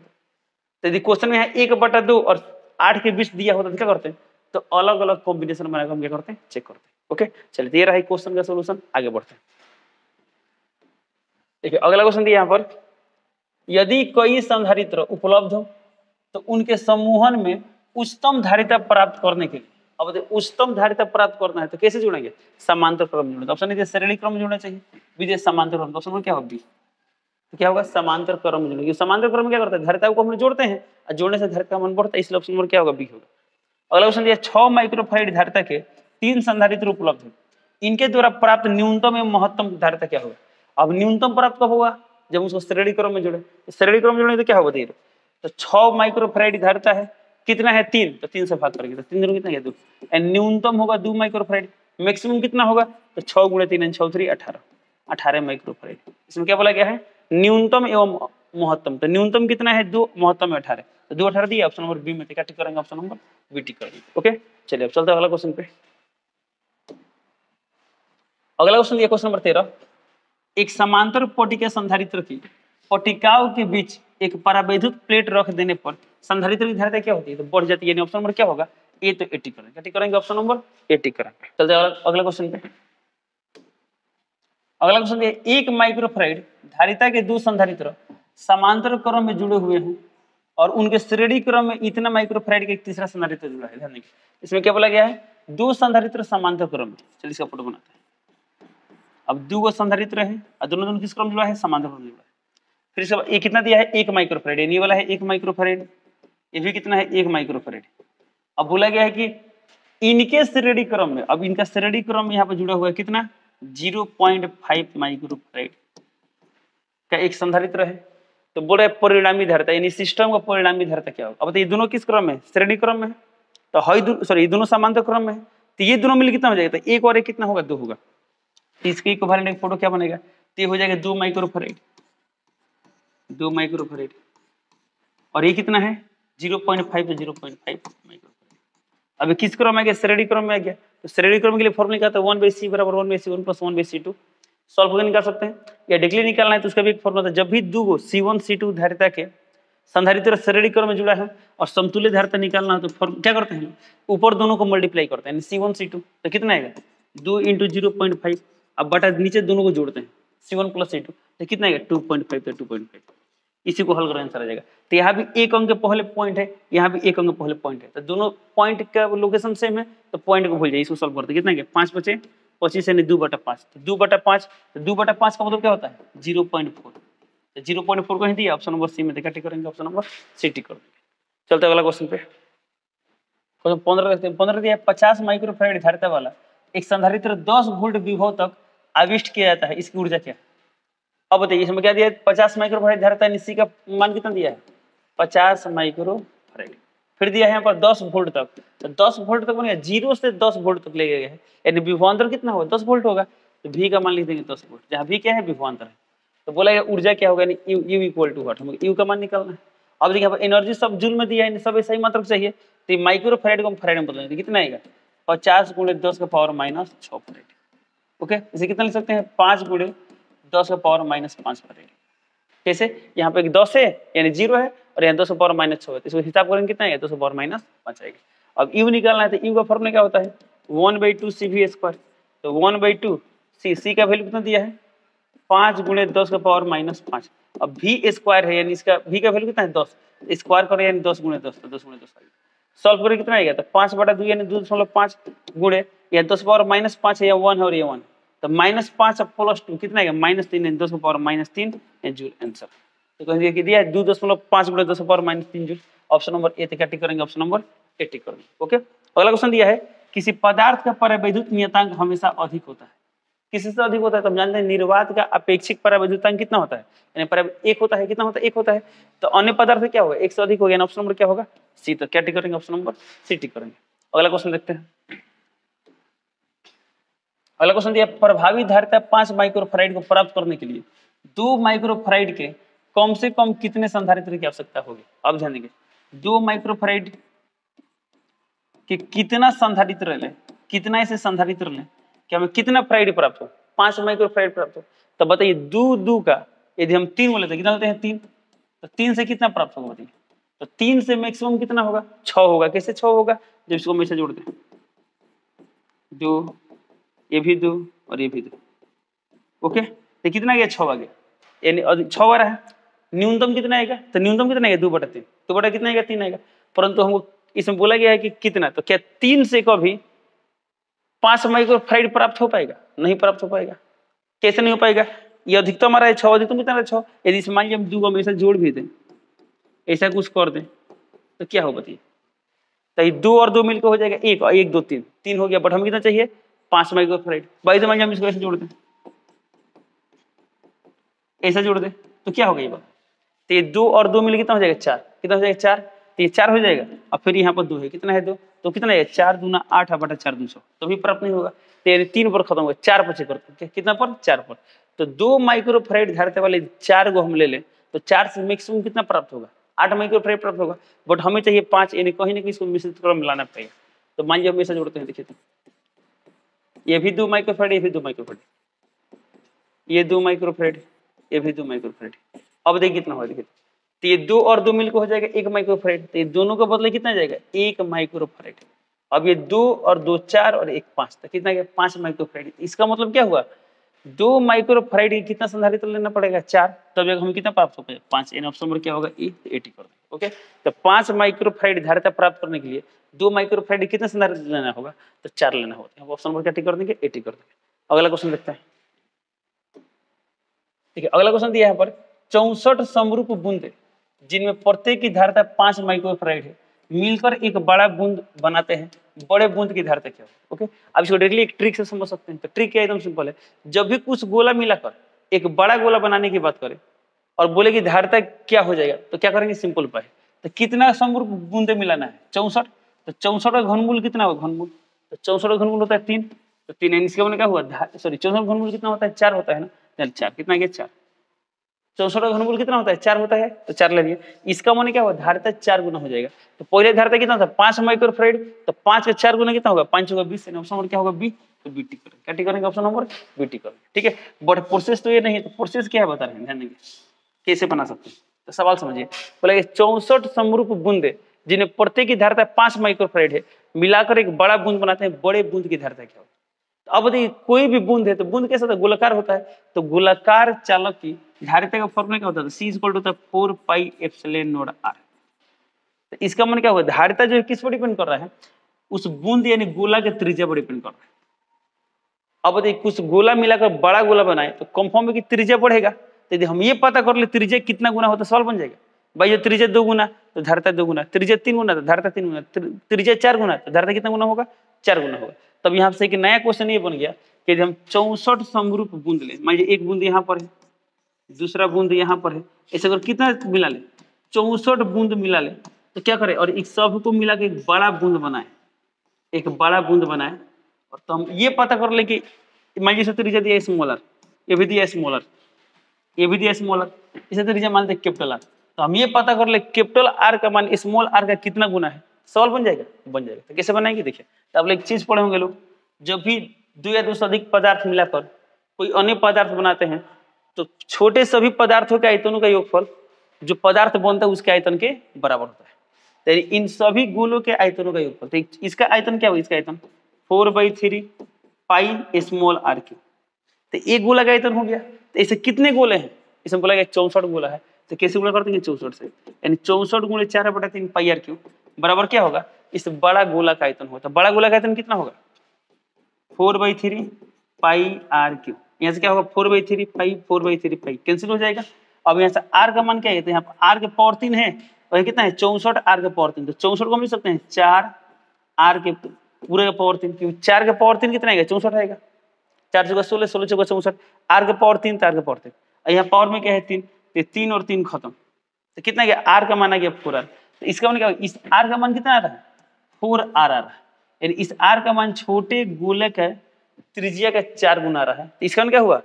तो यदि क्वेश्चन में है 1/2 और 8 के बीच दिया होता तो क्या करते हैं, तो अलग अलग कॉम्बिनेशन बनाकर हम क्या करते हैं, चेक करते हैं। ओके, चलिए ये रहा क्वेश्चन का सोल्यूशन, आगे बढ़ते हैं। देखिए अगला क्वेश्चन दिया यहाँ पर, यदि कई संधारित्र उपलब्ध हो तो उनके समूहन में उच्चतम धारिता प्राप्त करने के लिए, अब बताइए उच्चतम धारिता प्राप्त करना है तो कैसे जुड़ेंगे? समांतर क्रम में जुड़ेंगे। ऑप्शन ए श्रेणी क्रम में जुड़ना चाहिए, बी समांतर क्रम। ऑप्शन क्या होगा? बी। तो क्या होगा? समांतर क्रम में जुड़ेंगे। समांतर क्रम में क्या करते हैं? धारिताओं को हम जोड़ते हैं और जोड़ने से धारिता का मान बढ़ता है, इसलिए ऑप्शन नंबर क्या होगा? बी होगा। अगला क्वेश्चन दिया 6 माइक्रोफैराड धारिता के 3 संधारित्र उपलब्ध है, इनके द्वारा प्राप्त न्यूनतम एवं महत्तम धारिता क्या होगा? अब न्यूनतम प्राप्त कब होगा? जब उसको श्रेणी क्रम में जोड़े। तो श्रेणी क्रम में जोड़े तो क्या होगा? देखिए तो 6 माइक्रोफैराड धारिता है, कितना है? 3, तो 3 से भाग करेंगे तो 3 दूनी कितना है? 2। एंड न्यूनतम होगा 2 माइक्रोफैराड, मैक्सिमम कितना होगा? तो 6 × 3 = 6 × 3 = 18 माइक्रोफैराड। इसमें क्या बोला गया है? न्यूनतम एवं महत्तम। तो न्यूनतम कितना है? 2, महत्तम है 18, तो 2 18 दिया। ऑप्शन नंबर बी में टिक करेंगे, ऑप्शन नंबर बी टिक करेंगे। ओके चलिए अब चलते हैं अगला क्वेश्चन पे। अगला क्वेश्चन दिया क्वेश्चन नंबर 13, एक समांतर पट्टिका संधारित्र की पट्टिकाओं के बीच एक परावैद्युत प्लेट रख देने पर संधारित्र की धारिता क्या होती है? तो बढ़ जाती है। यानी ऑप्शन नंबर क्या होगा? ए। तो ए टिक करेंगे, टिक करेंगे ऑप्शन नंबर ए टिक करेंगे। चलते हैं अगला क्वेश्चन पे। अगला क्वेश्चन है 1 माइक्रोफैराड धारिता के 2 संधारित्र समांतर क्रम में जुड़े हुए हैं और उनके श्रेणी क्रम में इतना माइक्रोफैराड का एक तीसरा संधारित्र जुड़ा है। ध्यान देखिए इसमें क्या बोला गया है? 2 संधारित्र समांतर क्रम में। चलिए इसका फोटो बनाते हैं। अब 2 संधारित्र है और दोनों किस क्रम जुड़ा है? समांतर क्रम जुड़ा है। फिर इसका ये कितना दिया है? 1 माइक्रोफैराड। ये वाला है 1 माइक्रोफैराड, ये भी कितना है? 1 माइक्रोफैराड। अब बोला गया है कि इनके श्रेणी क्रम में, अब इनका श्रेणी क्रम यहाँ पे जुड़ा हुआ है कितना? 0.5 माइक्रोफैराड का एक संधारित्र है। तो बोल रहे परिणामी धारिता, यानी सिस्टम का परिणामी धारिता क्या होगा? अब बताइए दोनों किस क्रम में? श्रेणी क्रम में है। तो सॉरी दोनों समांतर क्रम में है, तो ये दोनों मिल कितना हो जाएगा? तो 1 और 1 कितना होगा? 2 होगा। तो इसके इक्विवेलेंट फोटो क्या बनेगा? तो ये हो जाएगा 2 माइक्रोफैराड, 2 माइक्रोफैराड और ये कितना है? 0.5 तो 0.5 माइक्रोफैराड। अब किस क्रम में आ गया? श्रेणी क्रम में आ गया। तो श्रेणी क्रम के लिए फॉर्मूला क्या था? 1/c = 1/c1 + 1/c2। सॉल्व करके निकाल सकते हैं या डायरेक्टली निकालना है तो उसका भी एक फॉर्मूला था। जब भी 2 C1 C2 धारिता के संधारित्र श्रेणी क्रम में जुड़ा है और समतुल्य धारिता निकालना है तो क्या करते हैं? ऊपर दोनों को मल्टीप्लाई करते हैं, C1 C2 तो कितना आएगा? 2 × 0.5। अब बटा नीचे दोनों को जोड़ते हैं, C1 + C2 तो कितना आएगा? 2.5 तो 2.5। इसी को हल करें आंसर आ जाएगा। तो यहाँ भी एक अंक के पहले पॉइंट है, यहाँ भी एक अंक के पहले पॉइंट है, तो दोनों पॉइंट का लोकेशन सेम है तो पॉइंट को भूल जाइए। इसको सॉल्व करते कितना है? 5 बचे 25 यानी 2/5। तो 2/5, तो 2/5 का मतलब क्या होता है? 0.4। तो 0.4 को ही दिया, ऑप्शन नंबर सी में देखा टिक करेंगे, ऑप्शन नंबर सी टिक कर देंगे। चलते अगला क्वेश्चन पे। क्वेश्चन 15 देखते हैं। 15 दिया 50 माइक्रोफैराड धारिता वाला एक संधारित्र 10 वोल्ट विभव तक आविष्ट किया जाता है, इसकी ऊर्जा क्या है? अब बताइए इसमें क्या दिया है? 50 माइक्रोफैराड धारिता है, सी का मान कितना दिया है? 50 माइक्रोफैराड। फिर दिया है यहाँ पर 10 वोल्ट तक, तो 10 वोल्ट तक बनेगा, 0 से 10 वोल्ट तक ले गया है, यानी विभवांतर कितना होगा? 10 वोल्ट होगा। तो V का मान लिख देंगे 10 वोल्ट, जहाँ V क्या है? विभवांतर है। तो बोला गया ऊर्जा क्या होगा? U = व्हाट, हमें U का मान निकालना है। अब देखिए यहाँ पर एनर्जी सब जूल में दिया है, सब सही मात्रक चाहिए, तो माइक्रोफैराड को हम फैराड में बदलेंगे, कितना आएगा? 50 × 10⁻⁻6 फैराड। ओके इसे कितना लिख सकते हैं? 5 × 10⁻⁻5 फैराड। कैसे? यहाँ पे 10 है यानी 0 है और यहाँ 10⁻⁻6 है, तो इसको हिसाब करेंगे कितना आएगा? 10⁻⁻5 आएगा। अब U निकालना है तो U का फॉर्मूला क्या होता है? 1/2 CV²। तो 1/2 C का वैल्यू कितना दिया है? 5 × 10⁻⁻5। अब V² है यानी इसका V का वैल्यू कितना है? 10, स्क्वायर करें यानी 10 × 10, तो 10 × 10 आएगा। सॉल्व करें कितना आएगा? तो 5/2 यानी 2.5 गुणे या 10⁻⁻5 है या 1 है और ये 1, तो -5 + 2 कितना आएगा? -3 यानी 10⁻3 जूल आंसर। तो कह दिया है 2.5 × 10⁻3 जूल। ऑप्शन नंबर ए टिक करेंगे, ऑप्शन नंबर ए टिक करेंगे। ओके अगला क्वेश्चन दिया है किसी पदार्थ का परावैद्युत नियतांक हमेशा अधिक होता है, किसी से अधिक होता है तो हम जानते हैं निर्वात का अपेक्षिक परावैद्युतांक कितना होता है? यानी 1 होता है, कितना होता है? 1 होता है। तो अन्य पदार्थ क्या होगा? 1 से अधिक हो गया, ऑप्शन नंबर क्या होगा? सी। तो क्या टिक करेंगे? ऑप्शन नंबर सी टिक करेंगे। अगला क्वेश्चन देखते हैं। अगला क्वेश्चन दिया प्रभावी धारिता 5 माइक्रोफैराड को प्राप्त करने के लिए 2 माइक्रोफैराड के कम से कम कितने संधारित्र की आवश्यकता होगी? अब ध्यान देंगे 2 माइक्रोफैराड के कितना संधारित्र लें, कितना ऐसे संधारित्र लें कि हमें कितना फैराड प्राप्त हो? 5 माइक्रोफैराड प्राप्त हो। तो बताइए 2 का यदि हम 3 बोले तो कितना होते हैं? 3। तो 3 से कितना प्राप्त होगा बताइए? तो 3 से मैक्सिमम कितना होगा? 6 होगा। कैसे 6 होगा? जब इसको हमेशा जोड़ते हैं 2, ये भी 2 और ये भी 2। ओके तो कितना गया? 6 आ गया, यानी 6 आ रहा है। न्यूनतम कितना आएगा? तो न्यूनतम कितना आएगा? 2/3। 2 बटा कितना आएगा 3 आएगा, परंतु हमको इसमें बोला गया है कि कितना, तो क्या 3 से कभी 5 माइक्रोफैराड प्राप्त हो पाएगा? नहीं प्राप्त हो पाएगा। कैसे नहीं हो पाएगा? ये अधिकतम आ रहा है 6, अधिकतम कितना रहा है 6। यदि मान लीजिए हम 2 को हमेशा जोड़ भी दें, ऐसा कुछ कर दें, तो क्या हो बताइए? तो ये 2 और 2 मिलकर हो जाएगा 1 और 1 2 3, 3 हो गया, बट हमें कितना चाहिए 5 माइक्रोफैराड। बाई द मान लीजिए हम इसको ऐसे जोड़ दें, ऐसा जोड़ दें, तो क्या होगा ये बात? तो ये 2 और 2 मिल कितना हो जाएगा 4, कितना हो जाएगा 4, तो ये 4 हो जाएगा। और फिर यहाँ पर 2 है, कितना है 2, तो कितना है 4 दूना 8 बटा 4 200, तो भी प्राप्त नहीं होगा। तो ये 3 पर खत्म होगा, 4 पर चेक करते हैं, कितना पर 4 पर। तो 2 माइक्रोफैराड धारिता वाले 4 को हम ले लें तो 4 से मैक्सिमम कितना प्राप्त होगा? 8 माइक्रोफैराड प्राप्त होगा, बट हमें चाहिए 5, यानी कहीं ना कहीं इसको मिश्रित कर मिलाना पड़ेगा। तो मान लीजिए हम ऐसा जोड़ते हैं, देखिए तो ये भी 2 माइक्रोफैराड, ये भी 2 माइक्रोफैराड, ये 2 माइक्रोफैराड, ये भी 2 माइक्रोफैराड। अब देखिए कितना होगा, देखिए तो ये 2 और 2 मिलकर हो जाएगा 1 माइक्रोफैराड, तो ये दोनों का बदले कितना जाएगा 1 माइक्रोफैराड। अब ये 2 और 2 4 और 1 5, तो कितना गया 5 माइक्रोफैराड। इसका मतलब क्या हुआ, 2 माइक्रोफैराड की कितना संधारित्र लेना पड़ेगा 4, तब जाकर हमें कितना प्राप्त हो पाएगा 5। इन ऑप्शन नंबर क्या होगा ई, 80 कर देंगे। ओके, तो 5 माइक्रोफैराड धारिता प्राप्त करने के लिए 2 माइक्रोफैराड कितना संधारित्र लेना होगा, तो 4 लेना होगा। ऑप्शन नंबर क्या टिक कर देंगे 80 कर देंगे। अगला क्वेश्चन देखते हैं। ठीक है, अगला क्वेश्चन दिया है यहाँ पर 64 समरूप बूंदे जिनमें प्रत्येक की धारिता 5 माइक्रोफैराड है मिलकर एक बड़ा बूंद बनाते हैं, बड़े बूंद की धारिता क्या होगी? ओके, अब इसको डायरेक्टली एक ट्रिक से समझ सकते हैं। तो ट्रिक क्या एकदम सिंपल है, जब भी कुछ गोला मिलाकर एक बड़ा गोला बनाने की बात करें और बोले कि धारिता क्या हो जाएगा, तो क्या करेंगे सिंपल उपाय। तो कितना समरूप बूंदे मिलाना है 64, तो 64 का घनमूल कितना होगा घनमूल, तो 64 का घनमूल होता है 3, तो 3 इसके मैंने क्या हुआ सॉरी 64 का घनमूल कितना होता है 4 होता है ना, 4 कितना गया 4, 64 का घनमूल कितना होता है 4 होता है, तो 4 ले लिए। इसका माने क्या हुआ धारिता 4 गुना हो जाएगा। तो पहले धारिता कितना था 5 माइक्रोफैराड, तो 5 का 4 गुना कितना होगा 5 होगा 20, ऑप्शन नंबर क्या होगा बी, तो बी टिक करेंगे। क्या टिक करेंगे ऑप्शन नंबर बी टिक करेंगे। ठीक है, बट प्रोसेस तो ये नहीं है, तो प्रोसेस क्या है बता रहे हैं, ध्यान देंगे कैसे बना सकते हैं। तो सवाल समझिए, बोला 64 समरूप बूंदे जिन्हें प्रत्येक की धारिता 5 माइक्रोफैराड है मिलाकर एक बड़ा बूंद बनाते हैं, बड़े बूंद की धारिता क्या होगी? अब देखिए कोई भी बूंद है तो बूंद कैसा होता है गोलाकार होता है, तो गोलाकार चालक की धारिता का फॉर्मूला क्या होता है, C इक्वल टू होता है 4 पाई एप्सिलॉन नॉट r। तो इसका मतलब क्या होगा धारिता जो है किस पर डिपेंड कर रहा है, उस बूंद यानी गोला के त्रिज्या पर डिपेंड कर रहा है। अब देखिए कुछ गोला मिलाकर बड़ा गोला बनाए तो कंफर्म है कि त्रिज्या बढ़ेगा। तो यदि हम ये पता कर ले त्रिज्या कितना गुना होता है सवाल बन जाएगा। भाई जो त्रिज्या 2 गुना तो धारिता 2 गुना, त्रिज्या 3 गुना तो धारिता 3 गुना, त्रिज्या 4 गुना तो धारिता कितना गुना होगा 4 गुना होगा। तब यहाँ से एक नया क्वेश्चन ये बन गया कि यदि हम 64 समरूप बूंद ले, मान लीजिए एक बूंद यहाँ पर है, दूसरा बूंद यहाँ पर है, ऐसे अगर कितना मिला ले 64 बूंद मिला ले, तो क्या करें और इस सब को मिला के एक बड़ा बूंद बनाए, एक बड़ा बूंद बनाए। और तो हम ये पता कर ले कि मान लीजिए त्रिज्या दिया स्मॉलर, ये भी दिया स्मॉलर, ये भी दिया स्मॉलर, इसे त्रिज्या मान लेते कैपिटल आर। तो हम ये पता कर ले कैपिटल आर का मान स्मॉल आर का कितना गुना है, सवाल बन जाएगा, बन जाएगा। तो कैसे बनाएंगे देखिए, तो आप लोग एक चीज पढ़े होंगे लोग, जब भी 2 या 2 से अधिक पदार्थ मिलाकर कोई अन्य पदार्थ बनाते हैं तो छोटे सभी पदार्थों के आयतनों का योगफल जो पदार्थ बनता है उसके आयतन के बराबर होता है। तो इन सभी गोलों के आयतनों का योगफल, तो इसका आयतन क्या होगा, इसका आयतन 4/3 पाई स्मॉल आर क्यूब। तो एक गोला का आयतन हो गया। तो ऐसे कितने गोले हैं, इसमें बोला गया 64 गोला है, तो कैसे गुणा कर देंगे 64 से, यानी 64 गुणे 4/3 पाई आर क्यूब बराबर क्या होगा इस बड़ा गोला का आयतन होता है। बड़ा गोला का आयतन कितना होगा 4/3 पाई आर क्यूब। यहाँ से क्या होगा 4/3 पाई, 4/3 पाई कैंसिल हो जाएगा। अब यहाँ से आर का मान क्या है, तो यहाँ पर आर के पावर 3 है और कितना है 64 आर के पावर 3, तो 64 को हम लिख सकते हैं 4 आर के पूरे का पावर 3, क्योंकि 4 के पावर 3 कितना आएगा 64 आएगा, 4 चौका 16, 16 चौका 64, आर के पावर 3 आर के पावर 3, यहाँ पावर में क्या है 3, तो 3 और 3 खत्म, तो कितना गया आर का मान आ गया 4 आर। तो इसका मान क्या होगा, इस आर का मान कितना आ रहा है 4 आर आ रहा है, यानी इस आर का मान छोटे गोलक है त्रिज्या का 4 गुना आ रहा है। तो इसका मान क्या हुआ,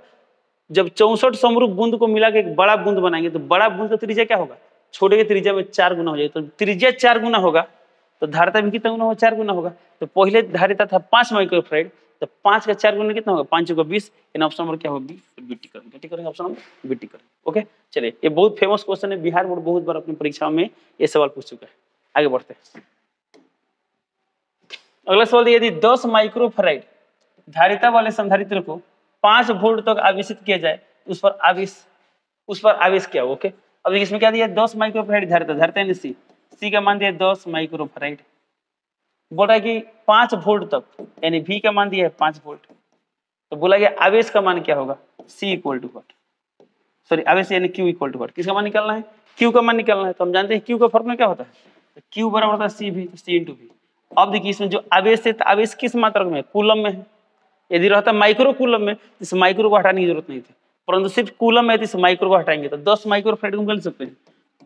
जब 64 समरूप बूंद को मिला के एक बड़ा बूंद बनाएंगे तो बड़ा बूंद का त्रिज्या क्या होगा छोटे के त्रिज्या में 4 गुना हो जाएगा। तो त्रिज्या 4 गुना होगा तो धारिता भी कितना गुना होगा 4 गुना होगा। तो पहले धारिता था 5 माइक्रोफैराड, तो 5 का 4 गुना कितना होगा 5 को 20, इन ऑप्शन नंबर क्या होगा बी टिक करेंगे, टिक करेंगे ऑप्शन नंबर बी टिक करेंगे। ओके चलिए, ये बहुत फेमस क्वेश्चन है, बिहार बोर्ड बहुत बार अपनी परीक्षाओं में ये सवाल पूछ चुका है। आगे बढ़ते हैं, अगला सवाल दिया, यदि 10 माइक्रोफैराड धारिता वाले संधारित्र को 5 वोल्ट तक आवेशित किया जाए उस पर आवेश क्या हो। ओके, अब इसमें क्या दिया 10 माइक्रोफैराड धारिता यानी सी, सी का मान दिया 10 माइक्रोफैराड। बोल रहा है कि 5 वोल्ट तक, यानी V का मान दिया है 5 वोल्ट। तो बोला गया आवेश का मान क्या होगा, C equal to what, sorry आवेश यानी Q इक्वल टू व्हाट, किसका मान निकालना है, Q का मान निकालना है। तो हम जानते हैं Q का फॉर्मूला क्या होता है, तो Q बराबर होता है CV, तो C इंटू V। अब देखिए इसमें जो आवेश है, तो आवेश किस मात्रक में है, कूलम में है। यदि रहता माइक्रो कूलम में, तो इस माइक्रो को हटाने की जरूरत नहीं थी, परंतु सिर्फ कूलम में है तो इस माइक्रो को हटाएंगे तो 10 माइक्रोफैराड को कर सकते हैं,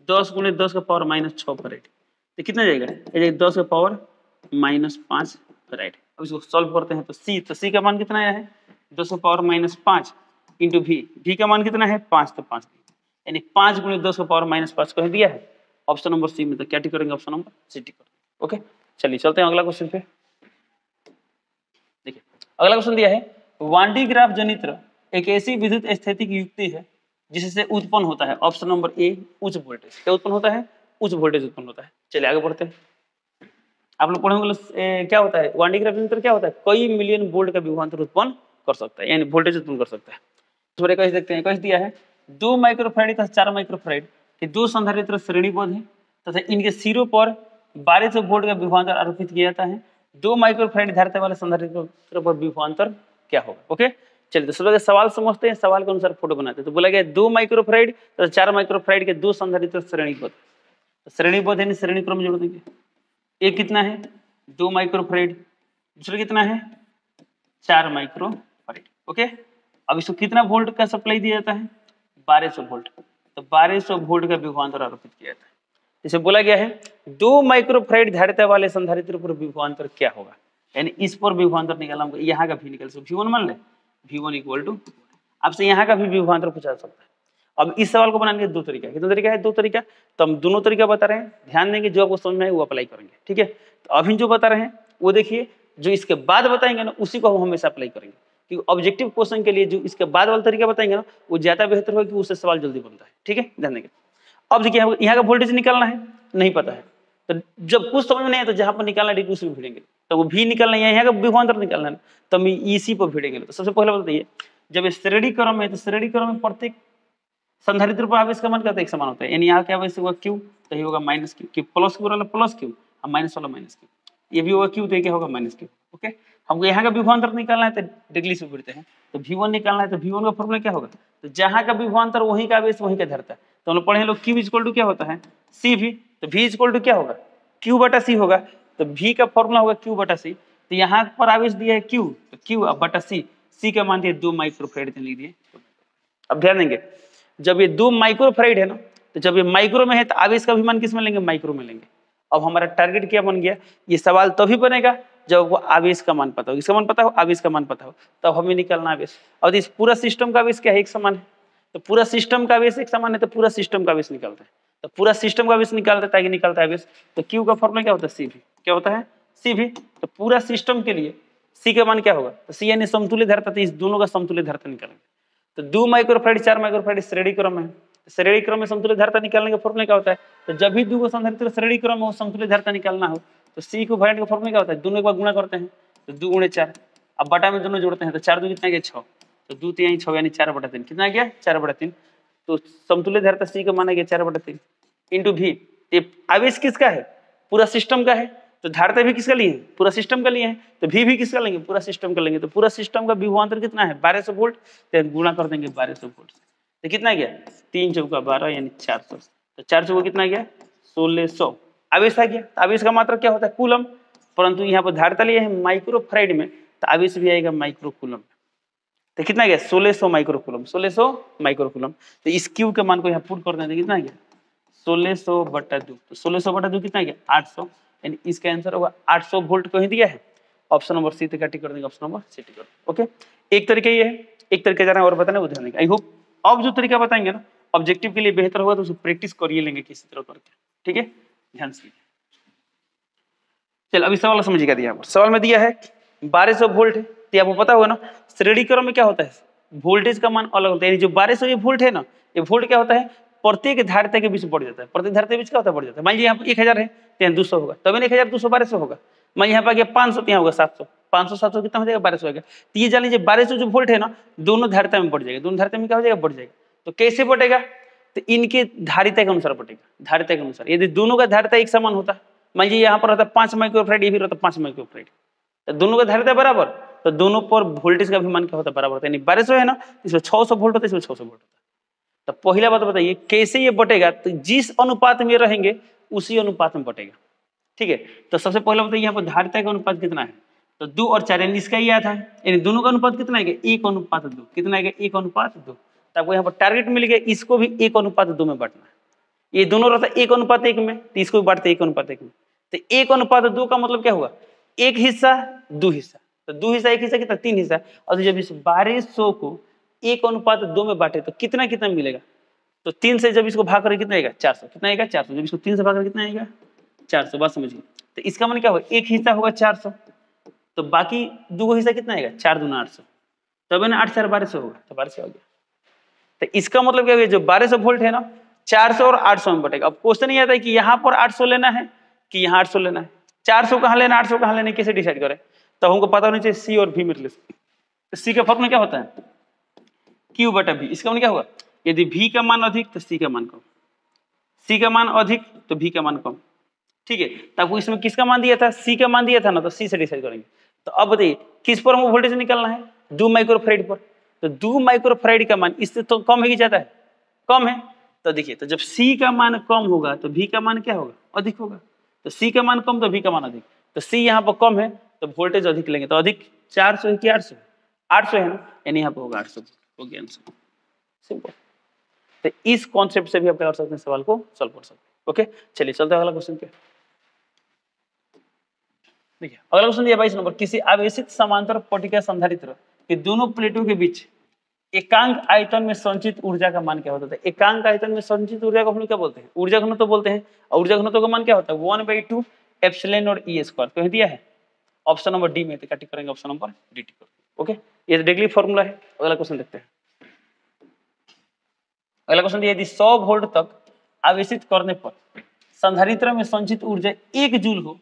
10 गुणे 10 का पावर -6 फैराड। तो कितना जाएगा, ये 10 का पावर -5 फैराड। अब इसको सॉल्व करते हैं तो C का मान कितना आया है, 10 का पावर -5 इंटू V का मान कितना है 5, तो 5 यानी 5 गुणे 10 का पावर -5 कह दिया है ऑप्शन नंबर सी में। तो क्या टिक करेंगे, ऑप्शन नंबर सी टिक करेंगे। ओके चलिए चलते हैं अगला क्वेश्चन पे। देखिए अगला क्वेश्चन दिया है, वान डी ग्राफ जनित्र एक ऐसी विद्युत स्थैतिक युक्ति है जिससे उत्पन्न होता है, ऑप्शन नंबर ए उच्च वोल्टेज। क्या उत्पन्न होता है, उच्च वोल्टेज उत्पन्न होता है। चलिए आगे बढ़ते हैं। आप लोग पढ़ेंगे क्या होता है, वान डी ग्राफ जनित्र क्या होता है, कई मिलियन वोल्ट का विभवांतर उत्पन्न कर सकता है, यानी वोल्टेज उत्पन्न कर सकता है। थोड़े कैसे देखते हैं, कैसे दिया है, 2 माइक्रोफैराड तथा 4 माइक्रोफैराड के 2 संधारित्र श्रेणीबद्ध है तथा इनके सिरों पर 1200 वोल्ट का विभवांतर आरोपित किया जाता है। 2 माइक्रोफैराड धारिता वाले संधारित्र पर विभवांतर क्या होगा। ओके चलिए तो सबसे सवाल समझते हैं, सवाल के अनुसार फोटो बनाते हैं। तो बोला गया 2 माइक्रोफैराड तथा 4 माइक्रोफैराड के 2 संधारित्र श्रेणीबद्ध, तो श्रेणीबद्ध यानी श्रेणी क्रम में जोड़ देंगे। एक कितना है 2 माइक्रोफैराड, दूसरा कितना है 4 माइक्रोफैराड। ओके अब इसको कितना वोल्ट का सप्लाई दिया जाता है, 1200 वोल्ट। तो 1200 वोल्ट का विभवांतर आरोपित किया जाता है। इसे बोला गया है 2 माइक्रोफैराड धारिता वाले संधारित्र पर विभवांतर क्या होगा, यानी इस पर विभवांतर निकालना हमको, यहाँ का भी निकल सकता V1 मान ले, V1 इक्वल टू, आपसे यहाँ का भी विभवांतर पूछा सकता है। अब इस सवाल को बनाने के 2 तरीका है, कितना तरीका है, 2 तरीका। तो हम दोनों तरीका बता रहे हैं, ध्यान देंगे, जो आपको समझ में आए वो अप्लाई करेंगे। ठीक है तो अभी जो बता रहे हैं वो देखिए, जो इसके बाद बताएंगे ना उसी को हम हमेशा अप्लाई करेंगे, क्योंकि ऑब्जेक्टिव क्वेश्चन के लिए जो इसके बाद वाला तरीका बताएंगे ना वो ज्यादा बेहतर होगा, कि उससे सवाल जल्दी बनता है। ठीक है ध्यान देंगे। अब देखिए यहाँ का वोल्टेज निकालना है, नहीं पता है, तो जब कुछ समझ में नहीं है तो जहां पर निकालना है उसी में भिड़ेंगे। तो वो भी निकालना है, यहाँ का विभवांतर निकालना है, तो हम इसी पर भिड़ेंगे। तो सबसे पहले बताइए, जब श्रेणी क्रम है तो श्रेणी क्रम में प्रत्येक संधारित्र पर आवेश का मान कहते एक समान होता है, यानी यहाँ क्या आवेश होगा Q, तो ये होगा -Q, कि प्लस Q वाला प्लस Q और माइनस वाला -Q, ये भी होगा Q, तो ये क्या होगा -Q। ओके हमको यहाँ का विभवांतर निकालना है तो डिग्री से भिड़ते हैं, तो V1 निकालना है, तो V1 का फॉर्मूला क्या होगा, तो जहाँ का विभवांतर वहीं का आवेश वहीं का धरता है। तो हम लोग पढ़े लोग Q इक्वल टू क्या होता है CV, तो V इक्वल टू क्या होगा Q बटा C होगा, तो V का फॉर्मूला होगा Q बटा C। तो यहाँ पर आवेश दिया है Q, तो Q बटा C का मान दिया 2 माइक्रोफैराड लिख दिए। अब ध्यान देंगे, जब ये 2 माइक्रोफैराड है ना, तो जब ये माइक्रो में है तो आवेश का भी मान किस में लेंगे, माइक्रो में लेंगे। अब हमारा टारगेट क्या बन गया, ये सवाल तभी बनेगा जब वो आवेश का मान पता हो, इसका मान पता हो, आवेश का मान पता हो, तब हमें निकालना आवेश। और इस पूरा सिस्टम का आवेश क्या है, एक समान है, तो पूरा सिस्टम का आवेश एक समान है, तो पूरा सिस्टम का आवेश निकालते हैं, तो पूरा सिस्टम का आवेश निकालते हैं ताकि निकलता है आवेश। तो Q का फॉर्मूला क्या होता है CV, क्या होता है CV। तो पूरा सिस्टम के लिए C का मान क्या होगा, तो C यानी समतुल्य धारिता, तो इस दोनों का समतुल्य धारिता निकालेंगे। तो 2 माइक्रोफैराड 4 माइक्रोफैराड श्रेणी क्रम है, श्रेणी क्रम में समतुल्य धारिता निकालने का फॉर्मूला क्या होता है, तो जब भी 2 संधारित्र श्रेणी क्रम में समतुल्य धारिता निकालना हो तो C इक्विवेलेंट का फॉर्मूला क्या होता है, दोनों एक बार गुणा करते हैं, तो 2 गुणे 4, अब बटा में दोनों जोड़ते हैं, तो 4 2 कितना गया 6, तो 2 3 6 यानी 4/3, कितना गया 4/3। तो समतुल्य धारिता C का माना गया 4/3 इंटू V। आवेश किसका है, पूरा सिस्टम का है, तो धारिता भी किसका लिए है, पूरा सिस्टम का लिए है, तो V किसका लेंगे, पूरा सिस्टम का लेंगे। तो पूरा सिस्टम का विभवांतर कितना है 1200 वोल्ट, तो गुणा कर देंगे 1200 वोल्ट से, तो कितना गया 3 चौका 12 यानी 400, तो 400 को कितना गया 1600 आवेश आ गया। तो आवेश का मात्रा क्या होता है कूलम, परंतु यहाँ पर धारिता लिए है माइक्रोफैराड में, तो आवेश भी आएगा माइक्रो कूलम। तो कितना गया 1600 माइक्रो कूलम, 1600 माइक्रो कूलम। तो इस Q के मान को यहाँ पुट कर देंगे, कितना गया 1600/2, तो 1600/2 कितना गया 800, यानी इसका आंसर होगा 800 वोल्ट कहीं दिया है, ऑप्शन नंबर सी टिक कर देंगे, ऑप्शन नंबर सी टिक कर देंगे। ओके एक तरीका ये है, एक तरीका जा रहा है और बताने वो ध्यान देंगे। आई होप अब जो तरीका बताएंगे ना ऑब्जेक्टिव के लिए बेहतर होगा, तो उसको प्रैक्टिस करिए लेंगे किसी तरह करके। ठीक है ध्यान से चल। अभी सवाल समझिए क्या दिया, सवाल में दिया है 1200 वोल्ट है, तो आपको पता होगा ना श्रेणी क्रम में क्या होता है वोल्टेज का मान अलग होता है, यानी जो 1200 ये वोल्ट है ना, ये वोल्ट क्या होता है प्रत्येक धारिता के बीच बढ़ जाता है, प्रत्येक धारिता के बीच क्या होता है बढ़ जाता है। मान लीजिए यहाँ पर 1000 है तो यहाँ 200 होगा, तभी 1200 1200 होगा। मान यहाँ पर आ गया 500 तो यहाँ होगा 700, 500 700 कितना हो जाएगा 1200 हो गया। तो ये जान लीजिए 1200 जो वोल्ट है ना दोनों धारिता में बढ़ जाएगा, दोनों धारिता में क्या हो जाएगा बढ़ जाएगा। तो कैसे बढ़ेगा, तो इनके धारिता के अनुसार बटेगा, धारिता के अनुसार। यदि दोनों का धारिता एक समान होता, मान लीजिए यहाँ पर रहता 5 माइक्रोफैराड, ये भी रहता 5 माइक्रोफैराड, तो दोनों का धारिता बराबर, तो दोनों पर वोल्टेज का भी मान क्या होता है, बराबर होता है। यानी 1200 है ना, इसमें 600 वोल्ट होता है, इसमें 600 वोल्ट होता है। तो पहला बात बताइए कैसे ये बटेगा, तो जिस अनुपात में रहेंगे उसी अनुपात में बटेगा, ठीक है। तो सबसे पहले बताइए यहाँ पर धारिता का अनुपात कितना है, तो 2 और 4, यानी इसका ही आता है, यानी दोनों का अनुपात कितना है, 1:2। कितना है, 1:2। तो आपको यहाँ पर टारगेट मिल गया, इसको भी 1:2 में बांटना है। ये दोनों रहता है 1:1 में, तो इसको भी बांटते 1:1 में। तो 1:2 का मतलब क्या हुआ, 1 हिस्सा 2 हिस्सा, तो 2 हिस्सा 1 हिस्सा कितना, 3 हिस्सा। और जब इस 1200 को 1:2 में बांटे तो कितना कितना मिलेगा, तो 3 से जब इसको भाग करें कितना आएगा, 400। कितना आएगा, 400। जब इसको 3 से भाग करें कितना आएगा, 400। बात समझिए। तो इसका मतलब क्या होगा, 1 हिस्सा होगा 400, तो बाकी 2 हिस्सा कितना आएगा, 4 दूना 800, तब है ना 8 4 1200 होगा, तो 1200 आ गया। तो इसका मतलब क्या है, जो 1200 वोल्ट है ना 400 और 800 में बटेगा। अब क्वेश्चन ये आता है कि यहाँ पर 800 लेना है कि यहाँ 800 लेना है, 400 कहाँ लेना, 800 कहाँ लेना है, कैसे डिसाइड करें। तो हमको पता होना चाहिए सी और भी में रिलेशन। तो सी का फॉर्मूला क्या होता है, क्यू बटा भी। इसका मतलब क्या होगा, यदि भी का मान अधिक तो सी का मान कम, सी का मान अधिक तो भी का मान कम, ठीक है। तो आपको इसमें किसका मान दिया था, सी का मान दिया था ना, तो सी से डिसाइड करेंगे। तो अब बताइए किस पर हमको वोल्टेज निकालना है, 2 माइक्रोफैराड पर। तो 2 माइक्रोफैराड का मान इससे तो कम है कि ज्यादा है, कम है। तो देखिए, तो जब सी का मान कम होगा तो भी का मान क्या होगा, अधिक होगा। तो सी का मान कम तो भी का मान अधिक, तो सी यहाँ पर कम है तो वोल्टेज अधिक लेंगे। तो अधिक 400 है कि 800, 800 है ना, यानी यहाँ पर होगा 800 हो गया आंसर, सिंपल। तो इस कॉन्सेप्ट से भी आप क्या कर सकते हैं, सवाल को सॉल्व कर सकते हैं। ओके, चलिए चलते हैं अगला क्वेश्चन पे। देखिए अगला क्वेश्चन दिया 22 नंबर, किसी आवेशित समांतर पट्टिका संधारित्र के दोनों प्लेटों के बीच एकांक आयतन में संचित ऊर्जा का मान क्या होता है। एकांक आयतन में संचित ऊर्जा को हम लोग क्या बोलते हैं, ऊर्जा घनत्व बोलते हैं। और ऊर्जा घनत्व का मान क्या होता है, 1/2 एप्सिलॉन और ई स्क्वायर। कह दिया है ऑप्शन नंबर डी में, तो क्या करेंगे, ऑप्शन नंबर डी टिक करेंगे। ओके, ये डिग्री फॉर्मूला है। अगला क्वेश्चन देखते हैं। अगला क्वेश्चन दिया, यदि 100 वोल्ट तक आवेशित करने पर संधारित्र में संचित ऊर्जा 1 जूल हो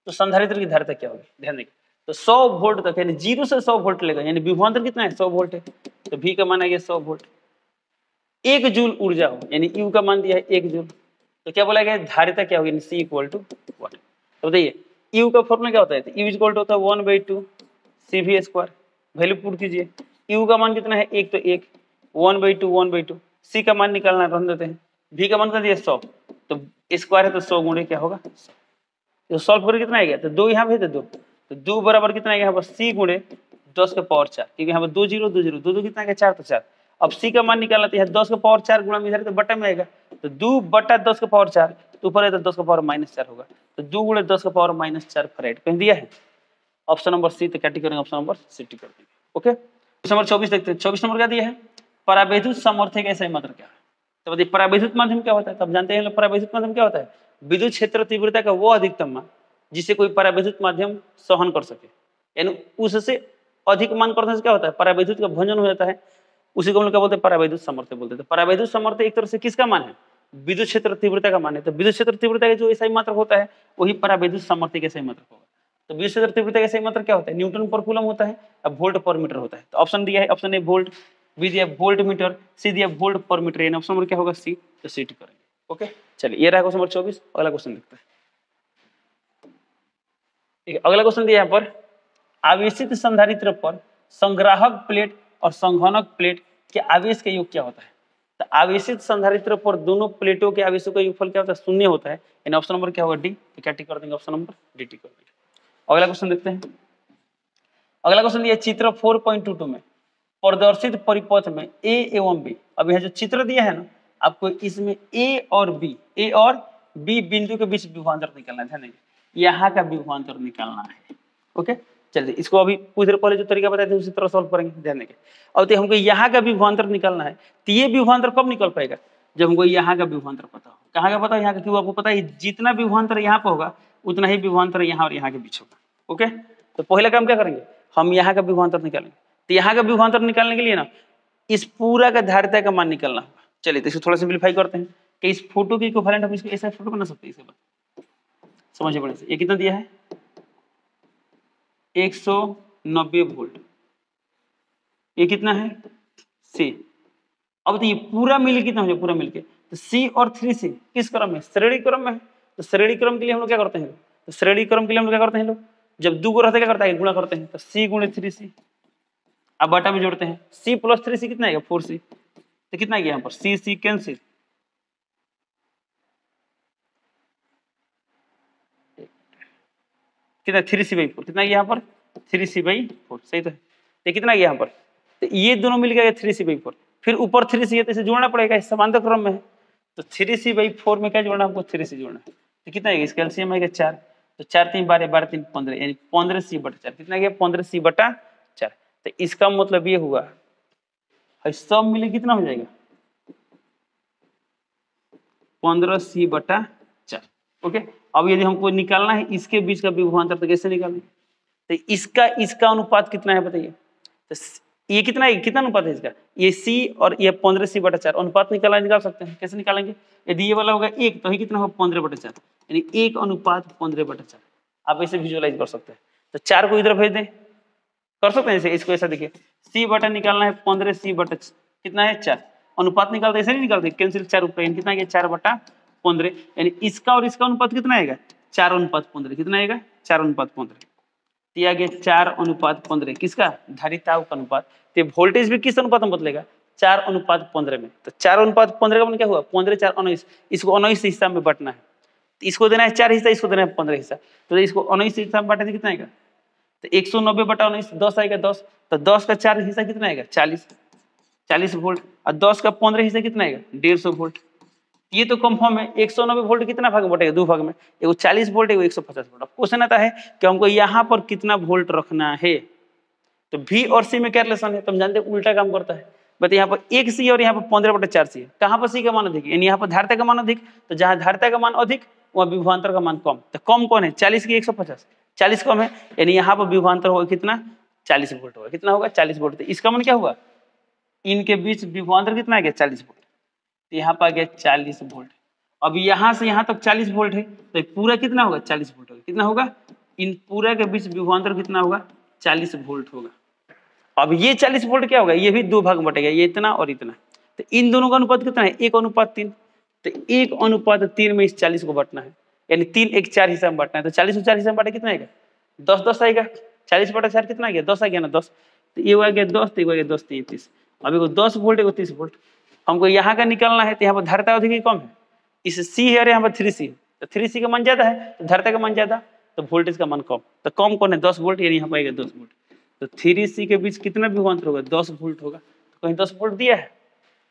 तो संधारित्र की धारिता क्या होगी। ध्यान देखिए, तो 100 वोल्ट तक यानी 0 से 100 वोल्ट लेगा, यानी विभवांतर कितना है, 100 वोल्ट है, तो भी का मान है 100 वोल्ट। 1 जूल ऊर्जा हो, यानी यू का मान दिया है 1 जूल, तो क्या बोला गया, धारिता क्या होगी, सी इक्वल टू व्हाट। तो बताइए यू का फॉर्मूला क्या होता है, यू इक्वल टू होता है 1/2 सी वी स्क्वायर। वैल्यू पुट कीजिए, यू का मान कितना है, 1, तो 1, 1/2 सी का मान निकालना रख देते हैं, भी का मान कर दिया 100, तो स्क्वायर है तो 100 गुणे क्या होगा, तो सॉल्व करके कितना आएगा, तो 2 यहाँ भेज दे, 2 तो 2 बराबर कितना आएगा यहाँ पर सी गुणे 10 के पावर 4, क्योंकि यहाँ पर 2 0 2 0 2 2 कितना आएगा 4, तो 4। अब सी का मान निकालना तो यहाँ 10 के पावर 4 गुणा में इधर तो बटा में आएगा, तो 2 बटा 10 के पावर 4, तो ऊपर है तो 10 के पावर -4 होगा, तो 2 गुणे 10 के पावर -4 फैराड कह दिया है। ऑप्शन नंबर सी, तो क्या टिक करेंगे, ऑप्शन नंबर सी टिक कर देंगे। ओके, क्वेश्चन नंबर 24 देखते हैं। 24 नंबर क्या दिया है, परावैद्युत सामर्थ्य का सही मात्रक क्या है। तो बताइए परावैद्युत माध्यम क्या होता है, तब जानते हैं परावैद्युत माध्यम क्या होता है, विद्युत क्षेत्र तीव्रता का वो अधिकतम मान जिसे कोई परावैद्युत माध्यम सहन कर सके, यानी उससे अधिक मान करने से क्या होता है, परावैद्युत का भंजन हो जाता है, उसी को हम लोग क्या बोलते हैं, परावैद्युत सामर्थ्य बोलते हैं। तो परावैद्युत सामर्थ्य एक तरह से किसका मान है, विद्युत क्षेत्र तीव्रता का मान है। तो विद्युत क्षेत्र तीव्रता का जो सही मात्रक होता है वही परावैद्युत सामर्थ्य का सही मात्रक होगा। तो विद्युत क्षेत्र तीव्रता का सही मात्रक क्या होता है, न्यूटन पर कूलम होता है, अब वोल्ट पर मीटर होता है। तो ऑप्शन दिया है, ऑप्शन ए वोल्ट, बी दिया वोल्ट मीटर, सी दिया वोल्ट पर मीटर, यानी ऑप्शन नंबर क्या होगा, सी। तो सी टिक करेंगे। ओके, चलिए ये रहा क्वेश्चन नंबर 24। अगला क्वेश्चन देखते हैं। अगला क्वेश्चन दिया यहाँ पर, आवेशित संधारित्र पर संग्राहक प्लेट और संघनक प्लेट के आवेश का योग क्या होता है। तो आवेशित संधारित्र पर दोनों प्लेटों के आवेशों का योगफल क्या होता है, 0 होता है, यानी ऑप्शन नंबर क्या होगा, डी। तो क्या टिक कर देंगे, ऑप्शन नंबर डी टिक कर देंगे। अगला क्वेश्चन देखते हैं। अगला क्वेश्चन दिया चित्र 4.22 में प्रदर्शित परिपथ में ए एवं बी। अब यह जो चित्र दिया है ना, आपको इसमें ए और बी बिंदु के बीच विभवांतर निकालना है। ध्यान देंगे, यहाँ का विभवांतर निकालना है। ओके, चलिए इसको अभी कुछ देर पहले जो तरीका बताया था उसी तरह सॉल्व करेंगे। ध्यान देंगे, अब तो हमको यहाँ का विभवांतर निकालना है, तो ये विभवांतर कब निकल पाएगा, जब हमको यहाँ का विभवांतर पता हो। कहाँ का पता हो, यहाँ का, क्यों आपको पता है जितना विभवांतर यहाँ पर होगा उतना ही विभवांतर यहाँ और यहाँ के बीच होगा। ओके, तो पहला काम क्या करेंगे, हम यहाँ का विभवांतर निकालेंगे। तो यहाँ का विभवांतर निकालने के लिए ना इस पूरा का धारिता का मान निकालना होगा। चलिए तो इसको थोड़ा सिंप्लीफाई करते हैं कि इस फोटो की इक्विवेलेंट हम इसको ऐसा फोटो बना सकते हैं। इसे समझिए बड़े से, ये कितना दिया है, 190 वोल्ट, ये कितना है सी, अब तो ये पूरा मिल कितना हो जाए, पूरा मिलके तो C और 3C किस क्रम में, श्रेणी क्रम में है। तो श्रेणी क्रम के लिए हम लोग क्या करते हैं, तो श्रेणी क्रम के लिए हम लोग क्या करते हैं लोग, जब दो को रहता है क्या करता है, गुणा करते हैं। तो C गुणे 3C, अब बटा में जोड़ते हैं, C प्लस 3C कितना आएगा 4C। तो कितना गया यहाँ पर C कैंसिल, कितना 3C/4, कितना गया यहाँ पर 3C/4, सही तो है। तो कितना गया यहाँ पर, तो ये दोनों मिल गया 3C/4, फिर ऊपर 3C है तो इसे जोड़ना पड़ेगा, इस समांतर क्रम में है। तो 3C/4 में क्या जोड़ना हमको, 3C जोड़ना है। तो कितना आएगा, इसका एलसीएम आएगा 4, तो 4 3 12 12 3 15, यानी 15C/4, कितना गया 15C/4। तो इसका मतलब ये हुआ सब मिले कितना हो जाएगा 15C/4। ओके, अब यदि हमको निकालना है इसके बीच का विभवांतर तो कैसे निकालेंगे, तो इसका अनुपात कितना है बताइए। तो ये कितना है, कितना अनुपात है इसका, ये C और ये 15C/4 अनुपात निकाल सकते हैं। कैसे निकालेंगे, यदि ये वाला होगा 1 तो ही कितना होगा 15/4, यानी 1:15/4। आप ऐसे विजुअलाइज कर सकते हैं। तो 4 को इधर भेज दें, कर सकते हैं। इसको ऐसा देखिए, C/, निकालना है 15C/, कितना है 4, अनुपात निकालते ऐसे नहीं निकालते, कैंसिल 4 ऊपर, कितना है 4/15, यानी इसका और इसका अनुपात कितना आएगा 4:15, कितना आएगा 4:15। दिया गया 4:15, किसका, धारिताओं का अनुपात। तो वोल्टेज भी किस अनुपात में बदलेगा, 4:15 में। तो 4:15 का मतलब क्या हुआ 15 4 19, इसको 19 हिस्सा में बांटना है। तो इसको देना है 4 हिस्सा, इसको देना है 15 हिस्सा, तो इसको 19 हिस्सा में बांटे तो कितना आएगा, तो 190/19 10 आएगा 10, तो 10 का 4 हिस्सा कितना आएगा 40 वोल्ट, और 10 का 15 हिस्सा कितना आएगा 150 वोल्ट। ये तो कंफर्म है। 190 वोल्ट कितना भाग में बटेगा, दो भाग में, एगो 40 वोल्ट एगो 150 वोल्ट। क्वेश्चन आता है कि हमको यहाँ पर कितना वोल्ट रखना है। तो V और C में क्या रिलेशन है, तुम जानते हो उल्टा काम करता है। बट यहाँ पर 1 C और यहाँ पर 15/4 है, कहाँ पर C का मान अधिक, यानी यहाँ पर धारिता का मान अधिक, तो जहाँ धारिता का मान अधिक वहाँ विभवांतर का मान कम। तो कम कौन है 40 की 150, 40 कम है, यानी यहाँ पर विभवांतर होगा कितना 40 वोल्ट होगा, कितना होगा 40 वोल्ट। तो इसका मान क्या हुआ, इनके बीच विभवांतर कितना आ गया 40 वोल्ट, तो यहाँ पर आ गया 40 वोल्ट। अब यहाँ से यहाँ तक 40 वोल्ट है, तो पूरा कितना होगा 40 वोल्ट होगा, कितना होगा, इन पूरा के बीच विभवांतर कितना होगा 40 वोल्ट होगा। अब ये 40 वोल्ट क्या होगा, ये भी दो भाग में बटेगा, ये इतना और इतना। तो इन दोनों का अनुपात कितना है 1:3, तो 1:3 में इस 40 को बांटना है, यानी 3 1 4 हिस्सा में बांटना है। तो 40 को 4 हिस्सा में बांटे कितना आएगा 10 आएगा, 40/4 कितना आ गया 10 आ गया ना 10, तो ये आ गया 10, तो ये आ गया 10 30। अब एगो 10 वोल्ट एगो 30 वोल्ट, हमको यहाँ का निकालना है। तो यहाँ पर धारिता अधिक ही कम है, इस C है और यहाँ पर 3C है, तो 3C का मान ज्यादा है, तो धारिता का मान ज्यादा, तो वोल्टेज का मान कम। तो कम कौन है 10 वोल्ट, यानी यहाँ पर आएगा 10 वोल्ट। तो 3C के बीच कितना विभवांतर होगा 10 वोल्ट होगा, तो कहीं 10 वोल्ट दिया है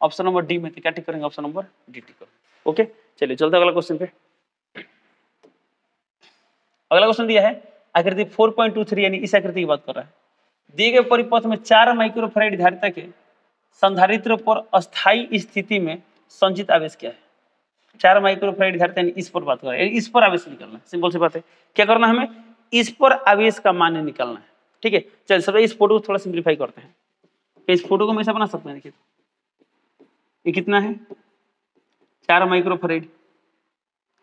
ऑप्शन नंबर डी में, तो क्या टिक करेंगे ऑप्शन नंबर डी टिक करेंगे। ओके, चलिए चलते अगला क्वेश्चन पे। अगला क्वेश्चन दिया है आकृति 4.23, यानी इस आकृति की बात कर रहा है। दिए गए परिपथ में 4 माइक्रोफैराड धारिता के संधारित्र पर अस्थायी स्थिति में संचित आवेश क्या है। 4 माइक्रोफैराड धारिता, यानी इस पर बात कर रहे हैं, इस पर आवेश निकालना है। सिंपल सी बात है, क्या करना है हमें, इस पर आवेश का मान निकालना है। ठीक है, चलिए सबसे इस फोटो को थोड़ा सिंप्लीफाई करते हैं। इस फोटो को हम ऐसा बना सकते हैं, देखिए ये कितना है 4 माइक्रोफैराड,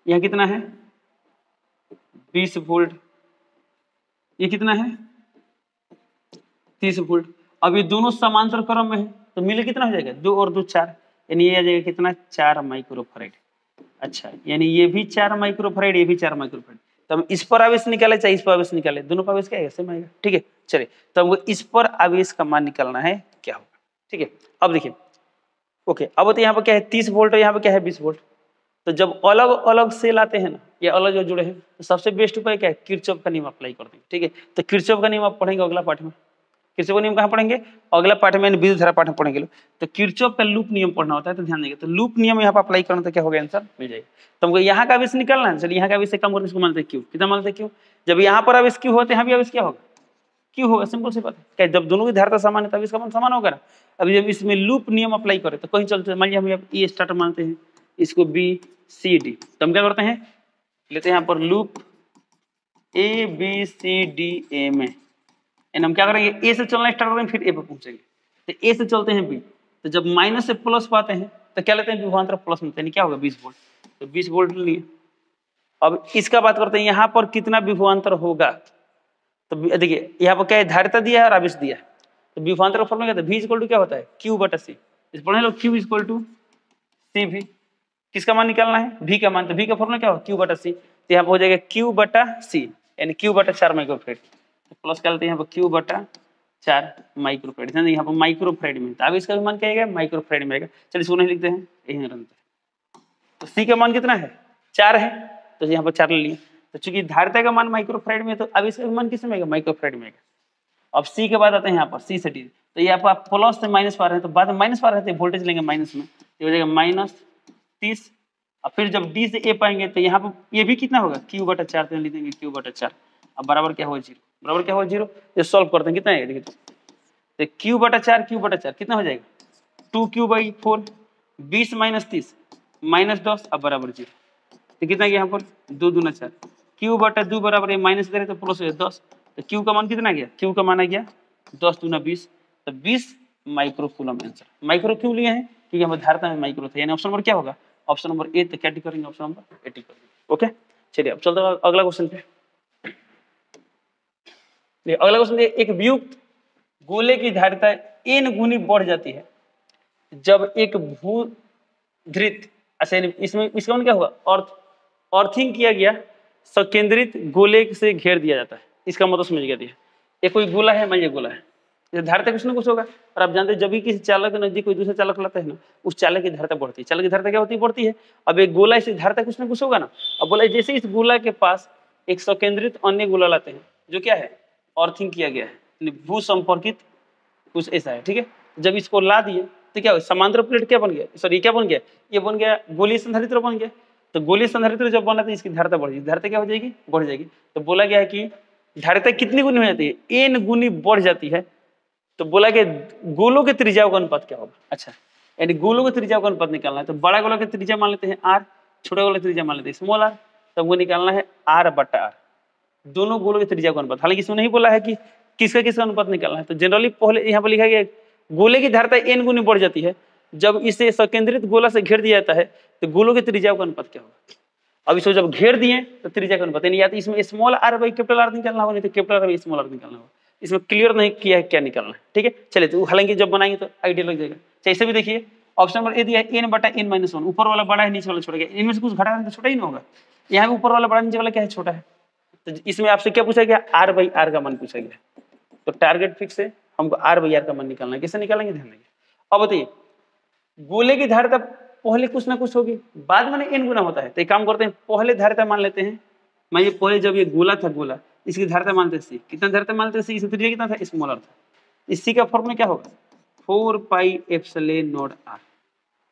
यहाँ कितना है 20 वोल्ट, ये कितना है 30 वोल्ट। अब ये दोनों समांतर क्रम में है, तो मिले कितना हो जाएगा 2 और 2 4, यानी ये आ जाएगा कितना 4 माइक्रोफैराड। अच्छा, यानी ये भी 4 माइक्रोफैराड, ये भी 4 माइक्रोफैराड। तो हम इस पर आवेश निकाले चाहे इस पर आवेश निकाले, दोनों पर आवेश क्या आएगा सेम आएगा। ठीक है, चलिए तो हमको इस पर आवेश का मान निकालना है क्या होगा। ठीक है, अब देखिए ओके, अब तो यहाँ पर क्या है 30 वोल्ट और यहाँ पर क्या है 20 वोल्ट। तो जब अलग अलग सेल आते हैं ना, या अलग जो जुड़े हैं, तो सबसे बेस्ट उपाय क्या है किरचॉफ का नियम अप्लाई कर देंगे। ठीक है, तो किरचॉफ का नियम आप पढ़ेंगे अगला पाठ में। किरचॉफ का नियम कहाँ पढ़ेंगे, अगला पाठ में विद्युत धारा पाठ में पढ़ेंगे लोग। तो किरचॉफ का लूप नियम पढ़ना होता है, तो ध्यान देंगे। तो लूप नियम यहाँ पर अप्लाई करना, तो क्या होगा आंसर मिल जाएगा। तो हमको यहाँ का आवेश निकालना है। चलिए यहाँ का आवेश कम करके इसको मानते हैं क्यों, कितना मानते हैं क्यों, जब यहाँ पर आवेश क्यों होते हैं, यहाँ भी आवेश क्या होगा क्यों होगा। सिंपल सी बात है, क्या जब दोनों की धारिता समान है तब इसका मान समान होगा ना। अभी जब इसमें लूप नियम अप्लाई करें तो कहीं चलते हैं, मान लीजिए हम ये स्टार्टर मानते हैं, इसको BCD, तो हम क्या करते हैं लेते हैं यहाँ पर लूप ABCDA में, यानी हम क्या करेंगे A से चलना स्टार्ट करेंगे, फिर A पे पहुंचेंगे। तो A से चलते हैं B, तो जब माइनस से प्लस पाते हैं तो क्या लेते हैं विभवांतर प्लस में, यानी क्या होगा 20 वोल्ट, तो 20 वोल्ट लिए। अब इसका बात करते हैं यहाँ पर कितना विभवांतर होगा। तो देखिए यहाँ पर क्या है धारिता दिया है और आवेश दिया है, तो विभवांतर का फॉर्मूला क्या है V = क्या होता है Q/C। इस पढ़े लो Q इक्वल टू सी भी, किसका मान निकालना है, V का मान। तो V का फॉर्मूला क्या होगा, Q बटा C। तो यहाँ पे हो जाएगा Q बटा C यानी Q बटा 4 माइक्रोफेड। तो प्लस कर लेते हैं यहाँ पे Q बटा 4 माइक्रोफेड, यहाँ पर माइक्रोफेड में। तो अब इसका भी मान क्या आएगा, माइक्रोफेड में आएगा। चलिए इसको नहीं लिखते हैं, यही रखते हैं। तो C का मान कितना है, 4 है, तो यहाँ पर 4 ले लिए। तो चूंकि धारिता का मान माइक्रोफेड में, तो अब इसका मान किस में आएगा, माइक्रोफेड में आएगा। अब C के बाद आते हैं यहाँ पर C से D। तो यहाँ पर प्लस से माइनस पा रहे हैं, तो बाद में माइनस पा रहे थे, वोल्टेज लेंगे माइनस में, ये हो जाएगा -30। और फिर जब D से A पाएंगे तो यहाँ पर ये भी कितना होगा, Q बटा 4, तो लिख देंगे Q बटा 4। अब बराबर क्या होगा 0, बराबर क्या होगा 0। ये सॉल्व करते हैं, कितना आएगा देखिए, तो Q बटा 4 कितना हो जाएगा 2Q/4, 20 - 30 -10, अब बराबर 0। तो कितना गया यहाँ पर 2 दूना 4, Q बटा 2 बराबर, ये माइनस करें तो प्लस हो जाए 10। तो Q का मान कितना गया, Q का मान आ गया 10 दूना 20, तो 20 माइक्रो कूलम आंसर। माइक्रो क्यों लिए हैं, क्योंकि हमें धारिता में माइक्रो था, यानी ऑप्शन नंबर क्या होगा, ऑप्शन नंबर ए। तो क्या टिक करेंगे, ऑप्शन नंबर ए टिक करेंगे। ओके चलिए अब चलते हैं अगला क्वेश्चन पे। अगला क्वेश्चन, एक वियुक्त गोले की धारिता n गुनी बढ़ जाती है जब एक भूधृत, अच्छा इसमें इसका मतलब क्या होगा, अर्थिंग किया गया सकेंद्रित गोले से घेर दिया जाता है। इसका मतलब समझ गया दिया, ये कोई गोला है, मान लीजिए गोला है, धारिता कुछ ना कुछ होगा। और आप जानते हैं जब भी किसी चालक के नजदीक कोई दूसरा चालक लाता है ना, उस चालक की धारिता बढ़ती है। चालक की धारिता क्या होती है, बढ़ती है। अब एक गोला, इस धारिता कुछ ना कुछ होगा ना। अब बोला जैसे इस गोला के पास एक सकेंद्रित अन्य गोला लाते हैं जो क्या है, अर्थिंग किया गया है, भू संपर्कित कुछ ऐसा है, ठीक है। जब इसको ला दिए तो क्या हो, समांतर प्लेट क्या बन गया, सॉरी क्या बन गया, ये बन गया गोलीय संधारित्र बन गया। तो गोलीय संधारित्र जब बना तो इसकी धारिता बढ़ जाएगी, धारिता क्या हो जाएगी, बढ़ जाएगी। तो बोला गया है कि धारिता कितनी गुनी हो जाती है, n गुनी बढ़ जाती है। तो बोला कि गोलों के त्रिज्याओं का अनुपात क्या होगा। अच्छा यानी गोलों के त्रिज्याओं का अनुपात निकालना है। तो बड़ा गोला की त्रिज्या मान लेते हैं r, छोटे गोला की त्रिज्या मान लेते हैं स्मॉल r। तो हमको निकालना है r बटा r, दोनों गोलों की त्रिज्या का अनुपात। हालांकि इसमें नहीं बोला है कि किसका किसका अनुपात निकालना है। तो जनरली पहले यहाँ पर लिखा गया गोले की धारिता n गुनी बढ़ जाती है जब इसे सकेंद्रित गोला से घेर दिया जाता है। तो गोलों की त्रिज्या का अनुपात क्या होगा। अब इसको जब घेर दिए तो त्रिज्या का अनुपात, यानी या तो इसमें small r by capital R निकालना होगा, नहीं तो capital R by small r निकालना होगा। इसमें क्लियर नहीं किया है क्या निकालना है, ठीक है। चलिए तो हालांकि जब बनाएंगे तो आइडिया लग जाएगा। जैसे भी देखिए ऑप्शन नंबर ए दिया है n बटा n - 1, ऊपर वाला बड़ा है, नीचे वाला छोटा है, इनमें से कुछ घटा तो छोटा ही ना होगा। यहाँ भी ऊपर वाला बड़ा, नीचे वाला क्या है, छोटा है। तो इसमें आपसे क्या पूछा गया, r बाई r का मान पूछा गया। तो टारगेट फिक्स है, हमको r बाई r का मान निकालना है। कैसे निकालेंगे, ध्यान देंगे। अब बताइए गोले की धारिता पहले कुछ ना कुछ होगी, बाद में n गुना होता है। तो एक काम करते हैं, पहले धारिता मान लेते हैं। मैं ये पहले जब ये गोला था, गोला इसकी धारिता मानते हैं c, कितना धारिता मानते हैं c, इसकी त्रिज्या कितना था, स्मॉल r था। इस c का फॉर्मूला क्या होगा, 4 pi epsilon not r,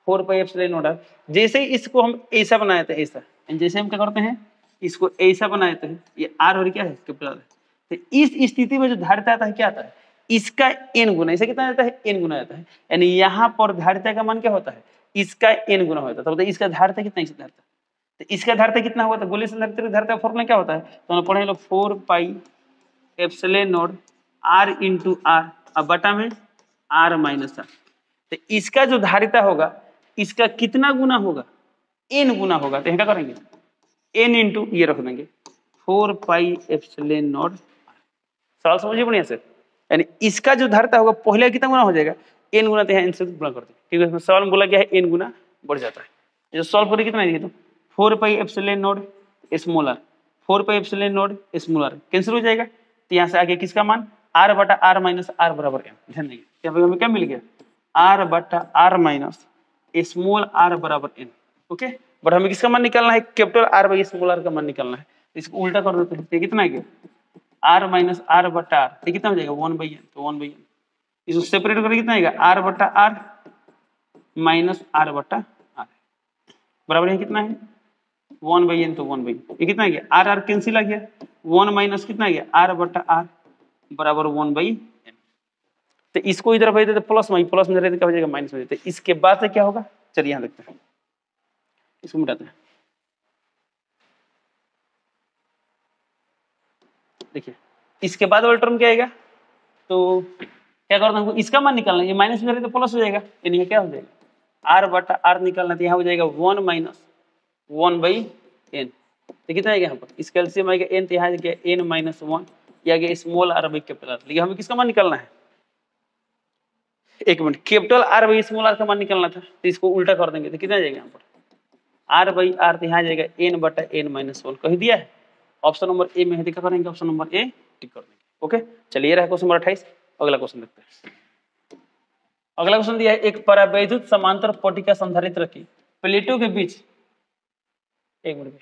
4 pi epsilon not r। जैसे ही इसको हम ऐसा बनाए थे, ऐसा, जैसे हम क्या करते हैं, इसको ऐसा बनाए थे, ये r और क्या है, कैपिटल R। तो इस स्थिति में जो धारिता आता है क्या आता है, इसका n गुना, इसे कितना आता है, n गुना आता है। यानी यहाँ पर धारिता का मान क्या होता है, इसका n गुना होता है। तो बताइए इसका धारिता कितना, इसका धारिता, तो इसका धारिता कितना हुआ, तो गोलीय संधारित्र धारिता का फॉर्मूला क्या होता है, तो हम पढ़े लोग 4 pi epsilon not r into r, अब बटा में r माइनस r। तो इसका जो धारिता होगा इसका कितना गुना होगा, n गुना होगा। तो क्या करेंगे, n इंटू ये रख देंगे 4 पाई एप्सिलॉन नॉट। सवाल समझिए बढ़िया से, यानी इसका जो धारिता होगा पहले कितना गुना हो जाएगा, n गुना। तो यहाँ n से गुना करते हैं, क्योंकि इसमें सवाल में बोला गया है n गुना बढ़ जाता है। जो सॉल्व करें कितना है, तो 4 pi epsilon not small r, 4 pi epsilon not small r cancel हो जाएगा। तो यहाँ से आगे किसका मान, r बटा r माइनस r बराबर m। ध्यान देंगे यहाँ पे हमें क्या मिल गया, r बटा r माइनस स्मॉल r बराबर n। ओके, बट हमें किसका मान निकालना है, capital R by small r का मान निकालना है। इसको उल्टा कर देते हैं, कितना है, r माइनस r बटा r, ये कितना हो जाएगा 1/n। तो 1/n इसको सेपरेट करके कितना आएगा, r बटा r माइनस r बटा r बराबर है कितना है 1/n। तो 1/n ये कितना आ गया, r कैंसिल आ गया, 1 माइनस कितना आ गया, r बटा r बराबर 1/n। तो इसको इधर भेज देते प्लस में, प्लस में रहते क्या हो जाएगा, माइनस में देते। इसके बाद से क्या होगा, चलिए यहाँ देखते हैं, इसको मिटाते हैं। देखिए इसके बाद वाला टर्म क्या आएगा, तो क्या करना है, इसका मान निकालना है, ये माइनस में रहते प्लस हो जाएगा, यानी क्या हो जाएगा, r बटा r निकालना है। तो यहाँ हो जाएगा 1 माइनस 1/n। तो कितना आएगा यहाँ पर, इस कैल्सियम आएगा n, तो यहाँ गया n माइनस 1, या गया small r by capital R। लेकिन हमें किसका मान निकालना है, एक minute, capital r by small r का मान निकालना था, तो इसको उल्टा कर देंगे तो कितना आ जाएगा यहाँ पर, आर बाई आर, तो यहाँ जाएगा एन बटा एन माइनस वन, कह दिया है। ऑप्शन नंबर ए में है, क्या करेंगे, ऑप्शन नंबर ए टिक कर देंगे। ओके, चलिए, ये रहा क्वेश्चन नंबर 28। अगला क्वेश्चन देखते हैं। अगला क्वेश्चन दिया है, एक परावैद्युत समांतर पट्टिका संधारित्र की प्लेटों के बीच, एक मिनट,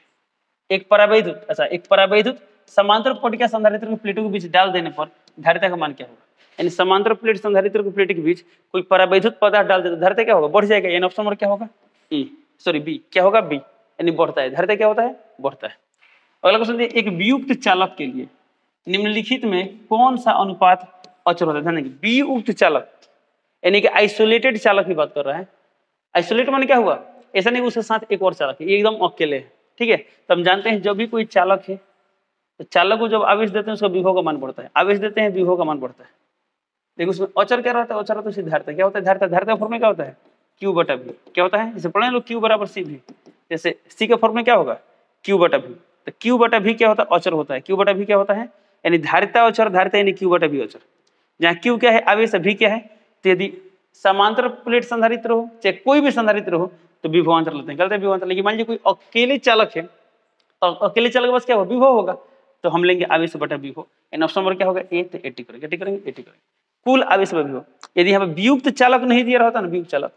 एक परावैद्युत, अच्छा, एक परावैद्युत समांतर पट्टिका संधारित्र की प्लेटों के बीच डाल देने पर धारिता का मान क्या होगा। यानी समांतर प्लेट संधारित्र की प्लेट के बीच कोई परावैद्युत पदार्थ डाल दे तो धारिता क्या होगा, बढ़ जाएगा। यानी ऑप्शन नंबर क्या होगा, ई, सॉरी बी, क्या होगा, बी, यानी बढ़ता है। धारिता क्या होता है, बढ़ता है। अगला क्वेश्चन दिया, एक वियुक्त चालक के लिए निम्नलिखित में कौन सा अनुपात अचर होता है। वियुक्त चालक यानी कि आइसोलेटेड चालक की बात कर रहा है। आइसोलेट माने क्या हुआ, ऐसा नहीं उसके साथ एक और चालक है, ये एकदम अकेले है, ठीक है। तो हम जानते हैं जब भी कोई चालक है तो चालक को जब आवेश देते हैं उसका विभव का मान बढ़ता है, आवेश देते हैं विभव का मान बढ़ता है। देखो उसमें अचर क्या रहता है, अचर तो सीधा धारिता क्या होता है, धारिता, धारिता फॉर्म में क्या होता है, क्यू बटा भी, क्या होता है, जैसे पढ़े लोग क्यू बराबर सी भी, जैसे सी के फॉर्म में क्या होगा, क्यू बटा भी। तो क्यू बटा भी क्या होता है, अचर होता है। क्यू बटा भी क्या होता है, यानी धारिता अचर, धारिता यानी क्यू बटा भी अचर। जहाँ क्यू क्या है, आवेश, भी क्या है, तो यदि समांतर प्लेट संधारित्र हो चाहे कोई भी संधारित्र हो तो विभवांतर लेते हैं, गलत है विभवांतर। लेकिन मान लीजिए कोई अकेले चालक है तो अकेले चालक के पास क्या होगा, विभव होगा, तो हम लेंगे आवेश बटा विभव। इन ऑप्शन नंबर क्या होगा, ए, तो 80 करेंगे, 80 करेंगे, 80 करेंगे, कुल आवेश बटा विभव। यदि यहाँ पे वियुक्त चालक नहीं दिया रहता ना, वियुक्त चालक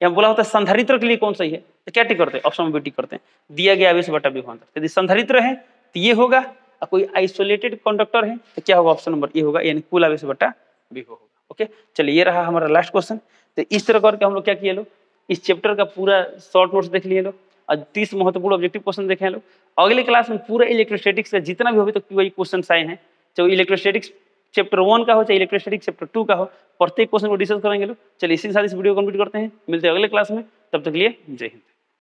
यहाँ बोला होता है संधारित्र के लिए कौन सही है, तो क्या टिक करते हैं, ऑप्शन नंबर टिक करते हैं, दिया गया आवेश बटा विभवांतर। यदि संधारित्र है तो ये होगा, और कोई आइसोलेटेड कंडक्टर है तो क्या होगा, ऑप्शन नंबर ए होगा, यानी कुल आवेश बटा विभव होगा। ओके, चलिए, ये रहा हमारा लास्ट क्वेश्चन। तो इस तरह करके हम लोग क्या किए लोग, इस चैप्टर का पूरा शॉर्ट नोट्स देख लिए लोग और 30 महत्वपूर्ण ऑब्जेक्टिव क्वेश्चन देखे लोग। अगले क्लास में पूरा इलेक्ट्रोस्टैटिक्स का जितना भी अभी तक वही क्वेश्चन आए हैं, चाहे इलेक्ट्रोस्टैटिक्स चैप्टर 1 का हो चाहे इलेक्ट्रोस्टैटिक्स चैप्टर 2 का हो, प्रत्येक क्वेश्चन को डिस्कस करेंगे लोग। चलिए, इसी के साथ इस वीडियो को कंप्लीट करते हैं, मिलते हैं अगले क्लास में, तब तक के लिए जय हिंद।